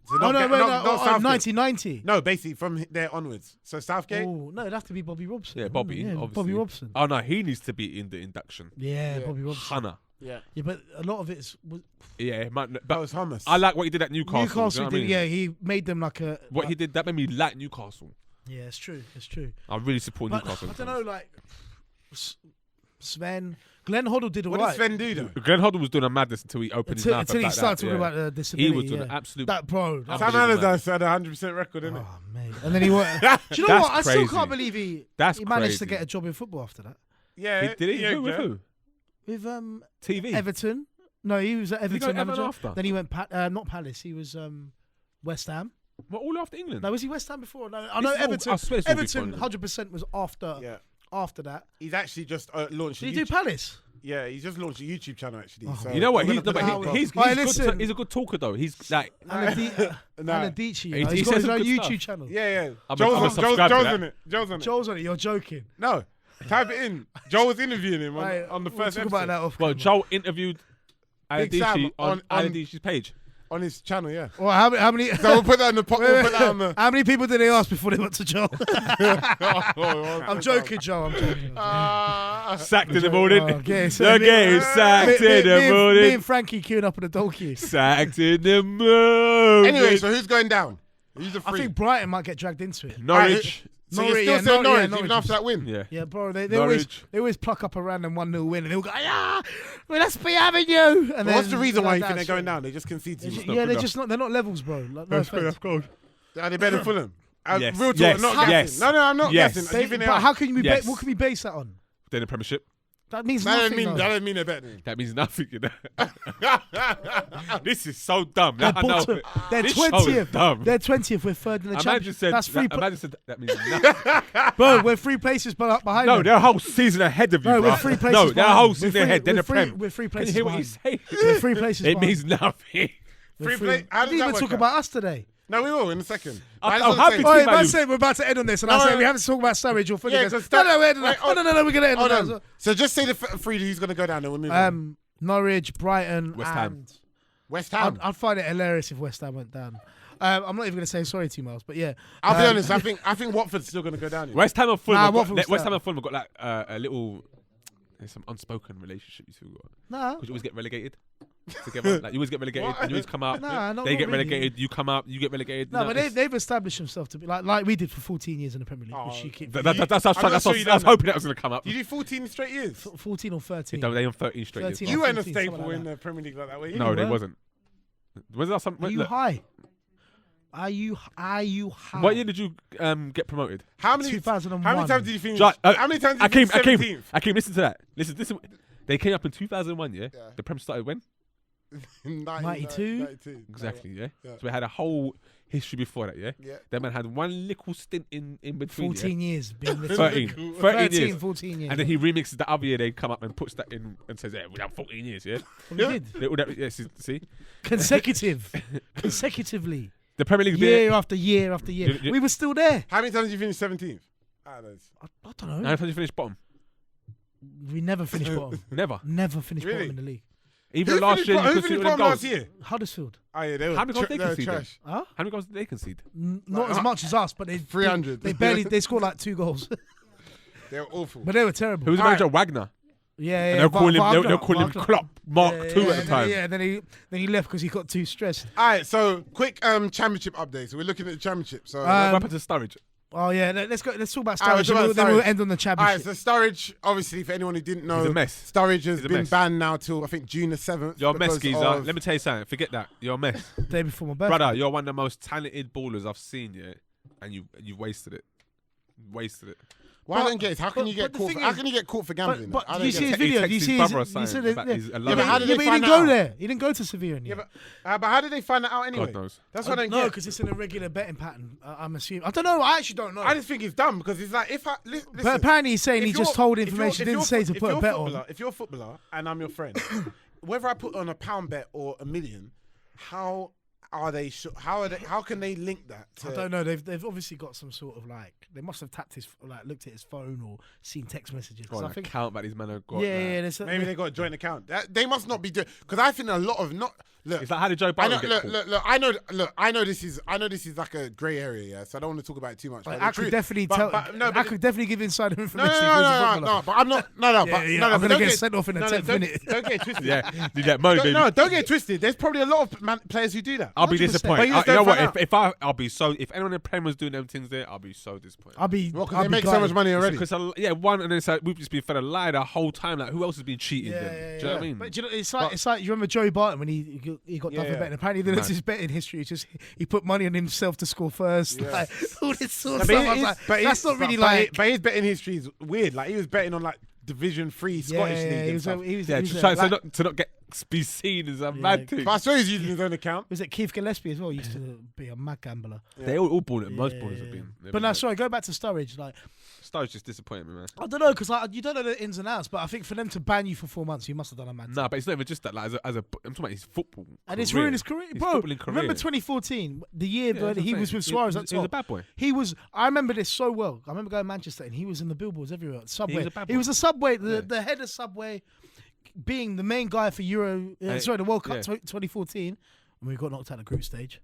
So Oh, not Southgate. 1990. No, basically from there onwards. So Southgate. Oh, no, it'd have to be Bobby Robson. Yeah, Bobby, Yeah, obviously. Bobby Robson. Oh no, he needs to be in the induction. Yeah, Yeah. Bobby Robson. Hannah. Yeah, Yeah, but a lot of it's Yeah, man, that but was hummus. I like what he did at Newcastle. Newcastle. do you know what Did, I mean? yeah, he made them like a. What he did that made me like Newcastle. Yeah, it's true. It's true. I really support But Newcastle. I don't know, like Sven, Glenn Hoddle did What alright. did Sven do though? Glenn Hoddle was doing a madness until he opened his mouth. Until he like started that, talking yeah. about the disability. He was doing yeah. an absolute. That bro. that- Sam Unbelievable, Allardyce had 100% record, didn't it? Oh mate, and then he went. Do you know That's what? I still crazy. can't believe he That's managed to crazy. get a job in football after that Yeah, Did he? Yeah, Who, with yeah. who? with TV. Everton. No, he was at Did he go Everton Everton manager. after? Then he went not Palace. He was West Ham. What, all after England? No, was he West Ham before? No, I know This is all- Everton. I swear it's all Everton, before 100% was after. Yeah. After that, He's actually just launched. did a he do YouTube- Palace? Yeah, he's just launched a YouTube channel actually. Oh. So You know what? we're He's, gonna no, put but it out. he's Right, good listen. he's a good talker though. He's like, Anadici, Nah. you know, He he's got says his some own good YouTube stuff. channel. Yeah. I'm Joel's a subscriber to that. on it. Joel's on it. Joel's on it. You're joking. No, type it in. Joel was interviewing him Right, on the we'll first talk episode about that off. well, camera. Joel interviewed Big Sam Adedici on on- Adedici's page. on his channel. Yeah. Well, how many? So we'll put that on the. We'll put that on the. How many people did they ask before they went to Joel? I'm joking, Joe. I'm joking. Sacked in the morning. Okay, so The game sacked in the me morning. and Frankie queuing up on the donkey. Sacked in the morning. Anyway, so who's going down? Who's the I free? think Brighton might get dragged into it. Norwich. So Norwich, you're still yeah, saying Norwich Norwich even is- after that win? Yeah. Yeah, bro, they Norwich. always pluck up a random 1-0 win and they'll go, well, let's be having you. And But what's the then reason go why you down think they're going straight. down? They just conceded. Yeah, they're not levels, bro. Like, no offense. Are they better than Fulham? Yes. Real talk, Yes. not Yes. guessing. No, I'm not Yes. guessing. Do you think they But are? how can you Yes. what can we base that on? They're in the Premiership. That means That nothing. doesn't though. mean they're better. That means nothing, you know. This is so dumb. They're I know. bottom. They're This show is 20th. dumb. They're 20th. We're third in the Imagine championship. said That's three. Imagine said that means nothing. Bro, we're 3 places behind No, them. they're a whole season ahead of you, No, bro. we're 3 places No, they're a behind. whole We're season three- ahead. They're we're the three- Prem. we're 3 Can places you hear what he's saying? We're 3 places It behind. means nothing. We're Free play- how We does didn't that even work talk out? about us today. No, we will in a second. I'm I just wanna happy say- to Oh, speak about man you. said we're about to end on this, and No, I said no, we haven't talked about Sturridge or Fulham. Yeah, He goes, 'cause no, we're ending wait, that. No, we're gonna end on Hold that. on. So just say the three who's going to go down and we'll move on. Norwich, Brighton, West Ham. and West Ham. I'd find it hilarious if West Ham went down. I'm not even going to say sorry to you, Miles, but yeah. I'll be honest. I think Watford's still going to go down. you know. West Ham and Fulham. Nah, have got- Watford's West Ham down. and Fulham have got like a little. There's some unspoken relationship you two got. Nah, Because you always get relegated together. Like you always get relegated. What? And you always come up. Nah, not they get really. relegated. You come up. You get relegated. no, You but know, it's- they've established themselves to be like we did for 14 years in the Premier League. Oh, which you keep that's what I was I'm trying. not That's sure what you I was done hoping that was going to come up. You do 14 straight years. 14 or 13. They on 13 straight years. 13. You weren't a 15, something staple like in that. the Premier League like that, were you? No, they were. wasn't. Was there some? Are you look, high? Are you high? what year did you get promoted? How many? 2001. How many times did you finish? Like, how many times did you finish 17th? Akeem, listen to that. Listen. They came up in 2001, yeah? The Prem started when? 92? Exactly, yeah? Yeah. So we had a whole history before that, yeah? Yeah. That man had one little stint in between, 14 years. Being yeah? little. 13 13, years. 14 years. And then he remixes the other year, they come up and puts that in and says, yeah, we done 14 years, yeah? We did. They all that, yeah, see? Consecutively. The Premier League's Year been... after year after year. You- We were still there. How many times did you finish 17th? I don't know. How many times you finished bottom? We never finished bottom. Never. Never finished Really? bottom in the league. Even last year, you who could see finished all them bottom goals. last year? Huddersfield. Oh yeah, they were How many goals they they were conceded? trash. Huh? How many goals did they concede? Not as much as us, but they 300. They scored like 2 goals. They were awful. But they were terrible. Who was the All manager? Wagner. Yeah, And they'll call him Klopp Mark II at the time. Yeah, then he left because he got too stressed. All right, so quick championship update. So we're looking at the championship. So What happened to Sturridge? Oh yeah, let's talk about Alright, Sturridge. Then we'll end on the championship. All right, so Sturridge, obviously, for anyone who didn't know, He's a mess. Sturridge has He's a been mess. banned now till I think June the 7th. You're a mess, because geezer. of- Let me tell you something. Forget that. You're a mess. Day before my birthday. Brother, you're one of the most talented ballers I've seen, yeah? And you've wasted it. Wasted it. What I don't get is how can you get caught? How can you get caught for gambling? But I do don't you get see his it. video? He Do you texts see his his? brother or You something said about that. he's a but lover. how did they But he find didn't out? go there. He didn't go to Sevilla. Yeah, but how did they find that out anyway? God knows. That's what I don't No, get. because it's an irregular betting pattern. I'm assuming. I don't know. I actually don't know. I just think it's dumb because it's like if I listen, But apparently he's saying if he just you're- told if you're- information. if Didn't you're say fo- to if put you're a bet footballer- on. If you're a footballer and I'm your friend, whether I put on a pound bet or a million, how are they? How can they link that? I don't know. They've obviously got some sort of like. They must have tapped his looked at his phone or seen text messages. 'Cause Got I an think. account that these men have got. Yeah, like. yeah. There's Maybe they got a joint account. They must not be doing because I think a lot of not. Look, It's like how did Joe I Biden know, get look, caught? look, I know this is like a grey area, yeah. So I don't want to talk about it too much. but I the could truth- definitely but- tell. but- no, I but- could definitely give insider No, information. no, if he was a no, footballer. no, but I'm not. No, Yeah, but yeah, no, I'm but gonna don't get sent off in the 10th minute. Don't get it twisted. Yeah, do that mode, baby. No, don't get it twisted. There's probably a lot of players who do that. I'll be 100%. disappointed. But you just You know don't what? find I'll be so. If anyone in Prem was doing them things there, I'll be so disappointed. I'll be. Well, because I'll they be make so gutted. much money already. Because one, and then it's like we've just been fed a lie the whole time. Like who else has been cheating? Yeah, then? yeah, Do you know what I mean? But do you know, it's like you remember Joe Barton when he got done for Yeah. betting. Apparently, that's his betting history. It's just he put money on himself to score first. Yeah. Like all this sort of But stuff. I was like, that's not really like. But his betting history is weird. Like he was betting on like Division 3 Scottish League he and was. stuff. He was. Yeah, he was to like- not be seen as a mad thing. But I swear he's using his own account. was it Keith Gillespie as well? He used to be a mad gambler. They all bought it. Most Yeah, ballers yeah, have yeah. been. they've But been no, like- sorry. Go back to Sturridge. Like Sturridge just disappointed me, man. I don't know because like you don't know the ins and outs. But I think for them to ban you for 4 months, you must have done a mad. Nah, but it's not even just that. Like I'm talking about his football. And it's career. ruined his career, His bro. footballing career. Remember 2014, the year Yeah, when that's what he I'm was saying. with Suarez at He was a top. bad boy. He was. I remember this so well. I remember going to Manchester and he was in the billboards everywhere. Subway. He was a bad He boy. was a Subway. Yeah. The head of Subway, being the main guy for the World Cup yeah. 2014, when we got knocked out of the group stage.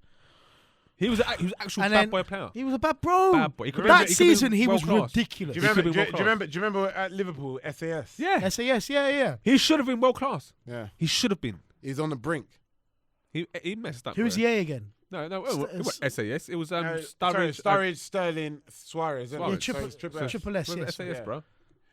He was actual And bad then boy player. he was a bad bro. Bad boy. He could be- That he could be season he was world-class. ridiculous. Do He you could remember? be Do you world-class. remember? Do you remember at Liverpool SAS? Yeah, SAS, yeah. he should have been world class. Yeah. He should have been. He's on the brink. He messed up. Who's bro. Ye again? No, it wasn't SAS. It was Sorry, Sturridge. Sturridge, Sterling, Suarez. isn't it? Suarez. Yeah, So it's triple S. Triple S. Remember Yes. SAS, Yeah. bro.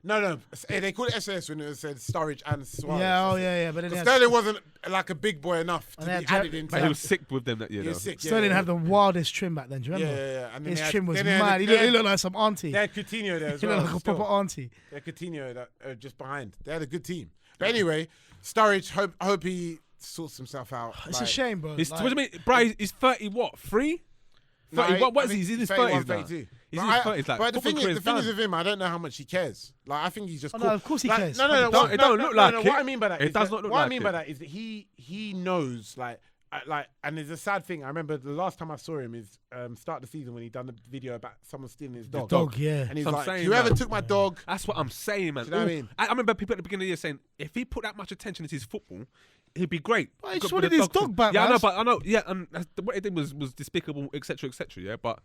No. They called it SAS when it said Sturridge and Suarez. Yeah, oh yeah. But then he Because had- Sterling wasn't like a big boy enough to And they be had added into But he that. was sick with them that year. He was though. sick. Sterling yeah, had the wildest trim back then. Do you remember? Yeah. And then His they had- trim was then they had- mad. He looked like some auntie. They had Coutinho there as He well. looked like a still. proper auntie. They had Coutinho that, just behind. They had a good team. But anyway, Sturridge, hope he sorts himself out. It's like- a shame, bro. What do you Like- mean, bro? He's 30. What? 3? 30. What is he? He's in his 30s now. 32. He's But in his 30s. Like, but the football thing career's is done. with him, I don't know how much he cares. Like I think he's just. Oh, cool. no, of course he Like, cares. No. It don't look like it. What I mean by that, It is does that- not look What I like mean it. by that is that he knows like. And there's a sad thing. I remember the last time I saw him is start the season when he done the video about someone stealing his dog. Dog, yeah. And he's So I'm like, saying, whoever man. took my dog. That's what I'm saying, man. Do you know what I mean? I remember people at the beginning of the year saying if he put that much attention into his football, he'd be great. Well, he just With wanted the his dog back, Yeah, man. I know. Yeah, and what he did was despicable, etc., etc. Yeah, but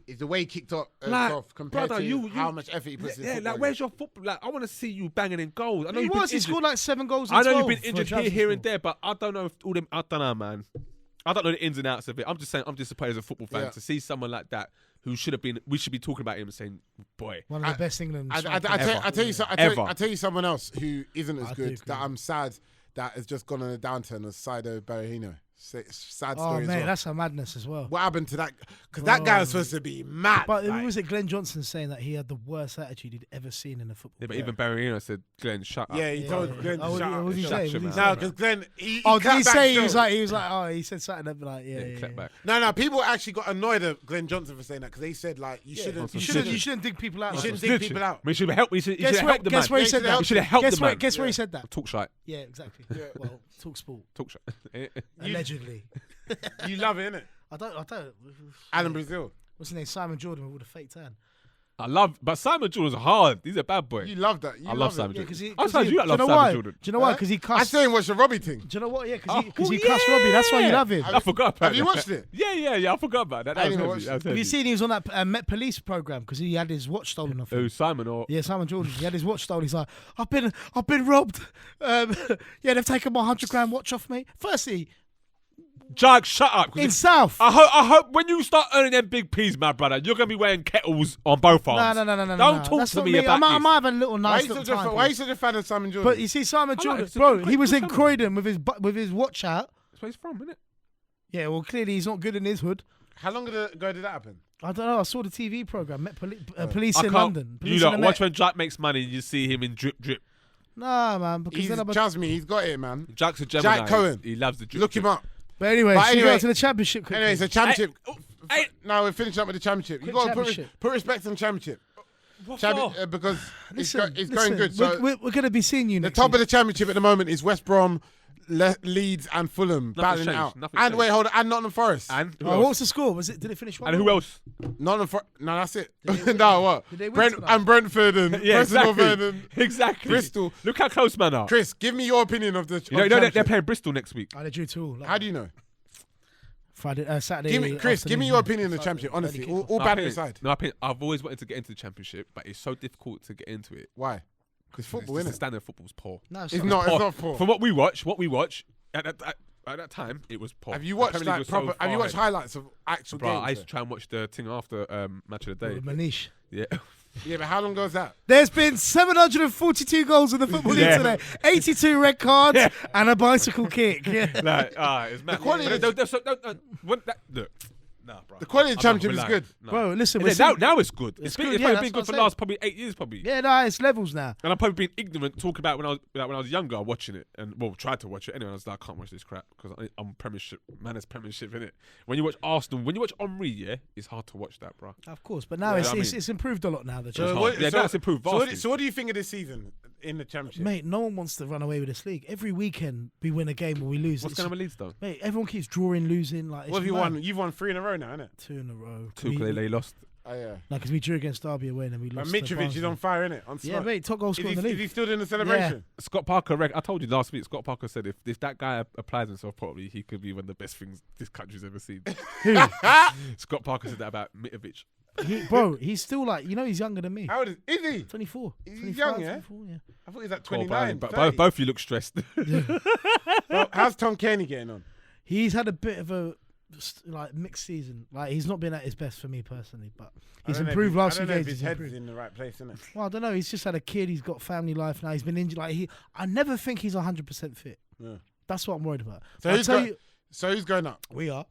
Is the way he kicked off like, compared brother, to how much effort he puts in. yeah, football. like where's your football? Like I want to see you banging in goals. I know He you've been was. He injured. scored like 7 goals. In I know 12 you've been injured for here and Trabzonspor. there, but I don't know if all them. I don't know, man. I don't know the ins and outs of it. I'm just saying, I'm disappointed as a football fan Yeah. to see someone like that who should have been. We should be talking about him and saying, "Boy, One of the best England. I strikers. tell you someone else who isn't as I do good agree. that I'm sad that has just gone on a downturn as Saido Berahino. Sad Oh story as mate, well. that's a madness as well. What happened to that? Because that guy was supposed to be mad. But like, who was it? Glenn Johnson saying that he had the worst attitude he'd ever seen in a football. yeah." But even Barry said, "Glenn, shut up." yeah, he told Glenn to Oh, shut up. what did he Shut say? your What did he mouth. say? No, because Glenn, he Oh, did he clapped back say he still. was like, oh, he said something like, Yeah, clap back. No, people actually got annoyed at Glenn Johnson for saying that because they said like you shouldn't, you shouldn't dig people out. You like shouldn't that. dig people out. We should have helped. You should Guess have where, helped the guess man. where he Yeah, said that? you should have helped Guess the where, man. guess where he said that? Talk shite. Yeah, exactly. Well, talk sport. Talk shite. Allegedly. You love it, innit? I don't. Alan Brazil. What's his name? Simon Jordan with a fake tan. But Simon Jordan's hard. He's a bad boy. You love that. I love Simon Yeah, Jordan. because I love Simon Jordan. Do you know why? Because he I cussed. say watch the Robbie thing. Do you know what? Yeah, Oh, because he cussed Robbie. That's why you love him. I forgot about that. Have you watched it? Yeah. I forgot about that. I That didn't was watch heavy. it. That was Have you heavy. seen he was on that Met Police program because he had his watch stolen off him? Who, Simon or? Yeah, Simon Jordan. He had his watch stolen. He's like, I've been robbed. Yeah, they've taken my $100 watch off me. Firstly, Jag, shut up. in South. I hope when you start earning them big peas, my brother, you're gonna be wearing kettles on both arms. No. Don't talk That's to not me about I this. might have a little Why nice are little you such time. why are you such a fan of Simon Jordan? But you see, Simon Jordan, it's a bro, good he was in Simon. Croydon with his watch out. That's where he's from, isn't it? Yeah, well, clearly he's not good in his hood. How long ago did that happen? I don't know. I saw the TV program, Met Police I in can't- London. You Police lot in the watch Met. when Jack makes money and you see him in drip. Nah, man, because then Trust me, he's got it, man. Jack's a Gemini. Jack Cohen. He loves the drip. Look him up. But anyway, But should we anyway- go to the championship quickly? Anyway, it's a championship. Hey. Now we're finishing up with the championship. You Quick got to championship. put respect on championship. What Because Listen, it's going good. We're, So we're going to be seeing you the next top year. of the championship at the moment is West Brom, Leeds, and Fulham battling it changed. out. Nothing And changed. wait, hold on, and Nottingham Forest. And who Oh, what else? was the score? Did it finish 1-1? And who else? Nottingham Forest. No, that's it. win? No, what? Did they win tonight? And Brentford and Yeah, Preston North exactly. End and Exactly. Bristol. Look how close man are. Chris, give me your opinion of the. You know they're playing Bristol next week. Oh, they drew 2. How do you know? Saturday. Chris, give me your opinion of the championship. Honestly, all bad aside. I've always wanted to get into the championship, but it's so difficult to get into it. Why? Because football, The isn't it? standard of football's poor. No, It's not. It's not poor. From what we watch, at that time, it was poor. Have you watched The Premier League like was proper? so have you far watched ahead. highlights of actual Bro, games? I used to try and watch the thing after match of the day. Manish. Yeah. Yeah, but how long ago was that? There's been 742 goals in the Football League Yeah. today, 82 red cards, and a bicycle kick. Yeah. It's mad. quality Look. Nah, bro. The quality of the I'm not championship is gonna good. lie. No. Bro, listen, And we're then seeing- now it's good. It's good, It's yeah, probably that's been what good I'm for the saying. last probably 8 years, probably. Yeah, no, it's levels now. And I've probably been ignorant talking about when I was younger watching it and tried to watch it anyway. I was like, I can't watch this crap because I'm Premiership man. It's Premiership in it. When you watch Arsenal, when you watch Henry, yeah, it's hard to watch that, bro. Of course, but now Yeah, it's, I mean- it's improved a lot now. The So championship. what- Yeah, that's improved vastly. So what do you think of this season in the championship? Mate, no one wants to run away with this league. Every weekend we win a game or we lose. What's It's- going on with Leeds though? Mate, everyone keeps drawing, losing. Like, What have you mad. won? You've won 3 in a row now, innit? 2 in a row. Two because they lost. Oh yeah. No, because we drew against Derby away and then we And lost. to Mitrovic is Barnsley. on fire, innit? On Yeah, slot. mate, top goal scorer in the Is league. he still doing the celebration? Scott Parker, I told you last week. Scott Parker said if that guy applies himself properly, he could be one of the best things this country's ever seen. Who? Scott Parker said that about Mitrovic. Bro, he's still like, he's younger than me. How old is he? 24. He's 25, young, yeah? 24, yeah. I thought he was at Poor 29. But 30. both you look stressed. Well, how's Tom Kenny getting on? He's had a bit of a mixed season. Like, he's not been at his best for me personally, but he's improved last few I don't know games. if his He's head's improved. in the right place, innit? Well, I don't know. He's just had a kid. He's got family life now. He's been injured. I never think he's 100% fit. Yeah. That's what I'm worried about. So I'll who's tell go- you, So who's going up? we are.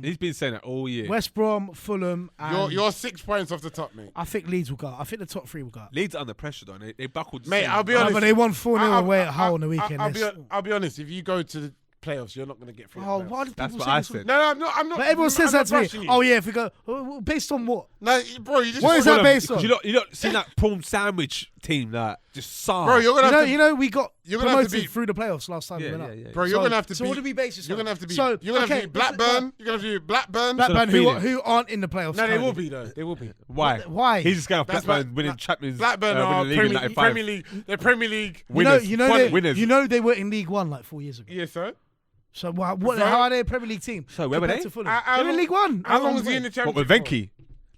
He's been saying that all year. West Brom, Fulham, and You're 6 points off the top, mate. I think Leeds will go. I think the top 3 will go. Leeds are under pressure though. They buckled. Mate, same. I'll be Oh, honest. but they won 4-0 I- away at Hull on the weekend. I'll be honest. If you go to the playoffs, you're not going to get through. Oh, the playoffs. why do That's people what say I this? said. No, I'm not. But everyone says I'm that to not me. bashing you. Oh yeah, if we go based on what? No, bro, you just. What is that based on? You don't seen that prawn sandwich team that just saw. Bro, you're gonna have to. We got you're gonna have to promoted be- through the playoffs last time. Yeah, we went yeah, up. yeah. Bro, you're gonna have to. So beat, what do we base this You're on? gonna have to be. So, you're gonna have okay, to beat Blackburn. You're gonna have to beat Blackburn. Blackburn, feeling. who aren't in the playoffs. No, they will currently. be though. They will be. Why? Why? He's just going off That's Blackburn why- winning Champions. Blackburn are winning the league in 95. Premier League. They're Premier League. Winners. You Winners. know they were in League One like 4 years ago. Yeah, sir. So how So- are they a Premier League team? So where were compared they? to Fulham? How They're in long- League One. How long was he in the What championship? with for? Venky?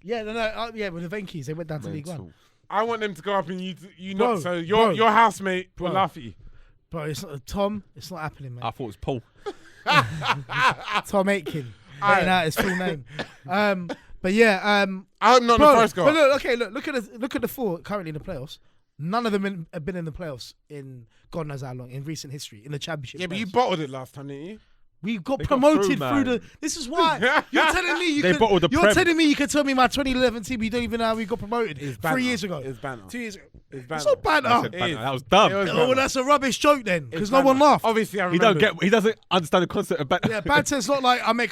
Yeah, with the Venkies, they went down to League One. Mental. I want them to go up and you Bro, not. So bro. your housemate will Bro. laugh at you. Bro, it's not Tom. It's not happening, man. I thought it was Paul. Tom Aitken. Alright. Getting out his full name. But yeah, I hope not bro, the first go. but look at the 4 currently in the playoffs. None of them have been in the playoffs in God knows how long in recent history in the championship. Yeah, but you playoffs. bottled it last time, didn't you? We got They got promoted through, through man. This is why you're telling me They bottled the Prem. telling me you can tell me my 2011 team. You don't even know how we got promoted It's 3 banter. years ago. It's banter. 2 years ago. It's It's banter. not I banter. said It banter. is. That was dumb. It was Oh, well, that's a rubbish joke then, because no one laughed. Obviously, I He remember. He doesn't understand the concept of banter. Yeah, banter's not like I make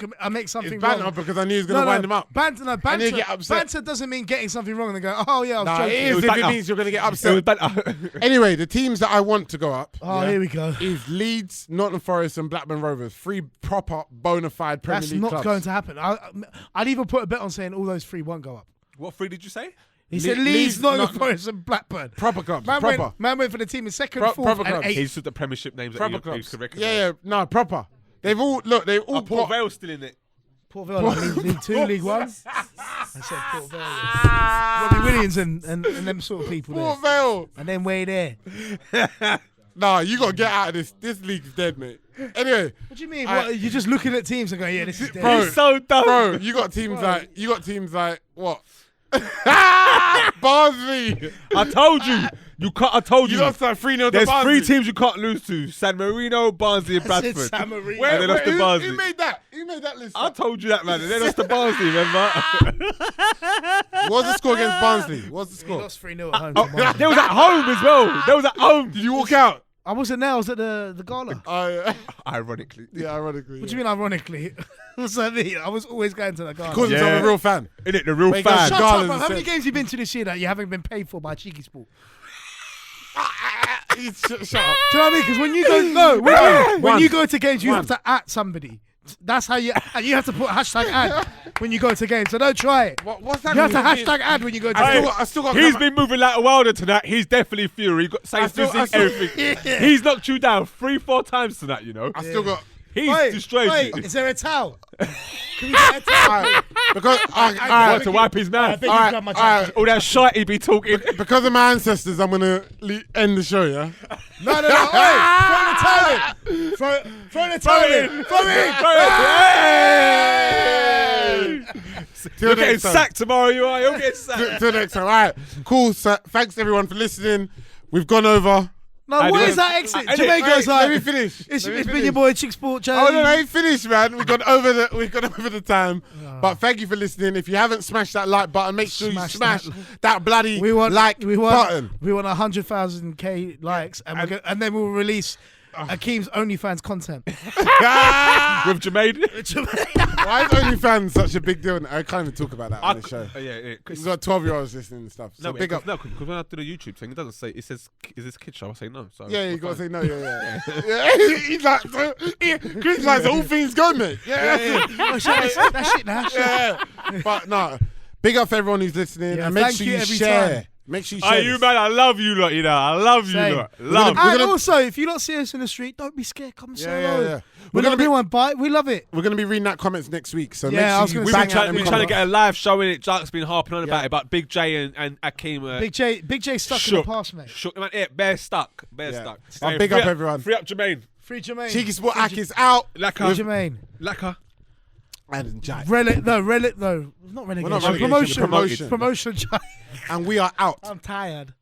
something It's banter wrong. because I knew he was going to wind him up. Banter, And he'll get upset. banter doesn't mean getting something wrong and then go, oh yeah, I was Nah, joking. it is was if it banter. means you're going to get It was upset. banter. Anyway, the teams that I want to go up Oh, here we go. is Leeds, Nottingham Forest, and Blackburn Rovers. 3 proper, bona fide Premier That's League not clubs. going to happen. I'd even put a bet on saying all those 3 won't go up. What 3 did you say? He said Leeds, Nottingham Forest, and Blackburn. Proper clubs. Man went for the team in second, fourth, proper and clubs. eighth. He's took the Premiership names Proper that clubs. you could recognise. No, proper. They've all Port got. Vale's still in it. Port Vale, like League 2, League 1. I said Port Vale. Robbie Williams and them sort of people there. Port Vale. And then way there. Nah, you got to get out of this. This league's dead, mate. Anyway. What do you mean? You're just looking at teams and going, yeah, this is dead. Bro, He's so dumb. Bro, you got teams like what? Barnsley. I told you. I told you. You lost like 3-0 to There's Barnsley. 3 teams you can't lose to: San Marino, Barnsley, and I said Bradford. San Marino. And they lost to Barnsley. Who made that? Who made that list? I told you that, man. They lost to Barnsley, remember? What was the score against Barnsley? What's the We score? lost 3-0 at home. to Barnsley. They was at home as well. They was at home. Did you walk out? I wasn't there. I was at the gala. Ironically. Yeah, ironically. What do you mean, ironically? What's that mean? I was always going to the gala. Because I'm a real fan. Isn't it the real Wait, fan? go Shut Galas up, bro. and How many said- games have you been to this year that you haven't been paid for by CheekySport? Shut up. Do you know what I mean? Because when you go, when you go to games, you have to at somebody. That's how you, and you have to put hashtag ad when you go to games. So don't try it. What's that? You have to mean? hashtag ad when you go to Hey, games. I still got. He's been moving like a wilder tonight. He's definitely Fury. He got same still- physique, I still- everything. He's knocked you down 3-4 times tonight, you know. I still got. He's destroyed you. Is there a towel? Can we get a towel? Alright, because What, to wipe his mouth? beg you grab my jacket. All that shite he be talking. because of my ancestors, I'm gonna end the show. Yeah. No. Hey, throw the towel in. Throw it. Till You're getting next time. sacked tomorrow, you are. You'll get sacked. Till next time. All right. Cool. So, thanks everyone for listening. We've gone over. No, I what didn't- is that exit? I didn't- Jamaica's Let like, me finish. it's Let me been finish. your boy CheekySport, Jay. Oh no, I ain't finished, man. We've gone over the time. But thank you for listening. If you haven't smashed that like button, make sure you smash that bloody button. We want 100,000 likes, and then we'll release Akeem's OnlyFans content. With Jermaine. Why is OnlyFans such a big deal? I can't even talk about that on the show. Yeah. We've got 12-year-olds listening and stuff. So No, big up. because when I do the YouTube thing, it doesn't say, it says, is this kid show? I say no. So Yeah, you got to say no. Yeah. He's like, Chris likes all things go, mate. Yeah. That shit now. Yeah. But no, big up for everyone who's listening, Yeah, and make thank sure you you every share. time. Make sure you share. Hey, you this. man, I love you lot, you know. I love you Same. lot. Love. We're And gonna- also, if you don't see us in the street, don't be scared. Come say hello. Yeah. We're gonna be one bite. We love it. We're gonna be reading that comments next week. So Yeah, I was make sure gonna you say bang We've out been them trying to comments. get a live show in it. Jack's been harping on Yeah. about it, but Big J and Akeem. Big J stuck in the past, mate. Shook man, yeah, bear stuck. Bear Yeah. stuck. Well, big up everyone. Free up Jermaine. Free Jermaine. CheekySport Ack is out. Free Lacquer. Jermaine. Lacquer. And Jack. No, not relegation. We're not relegation, Promotion. promotion. Promotion. And we are out. I'm tired.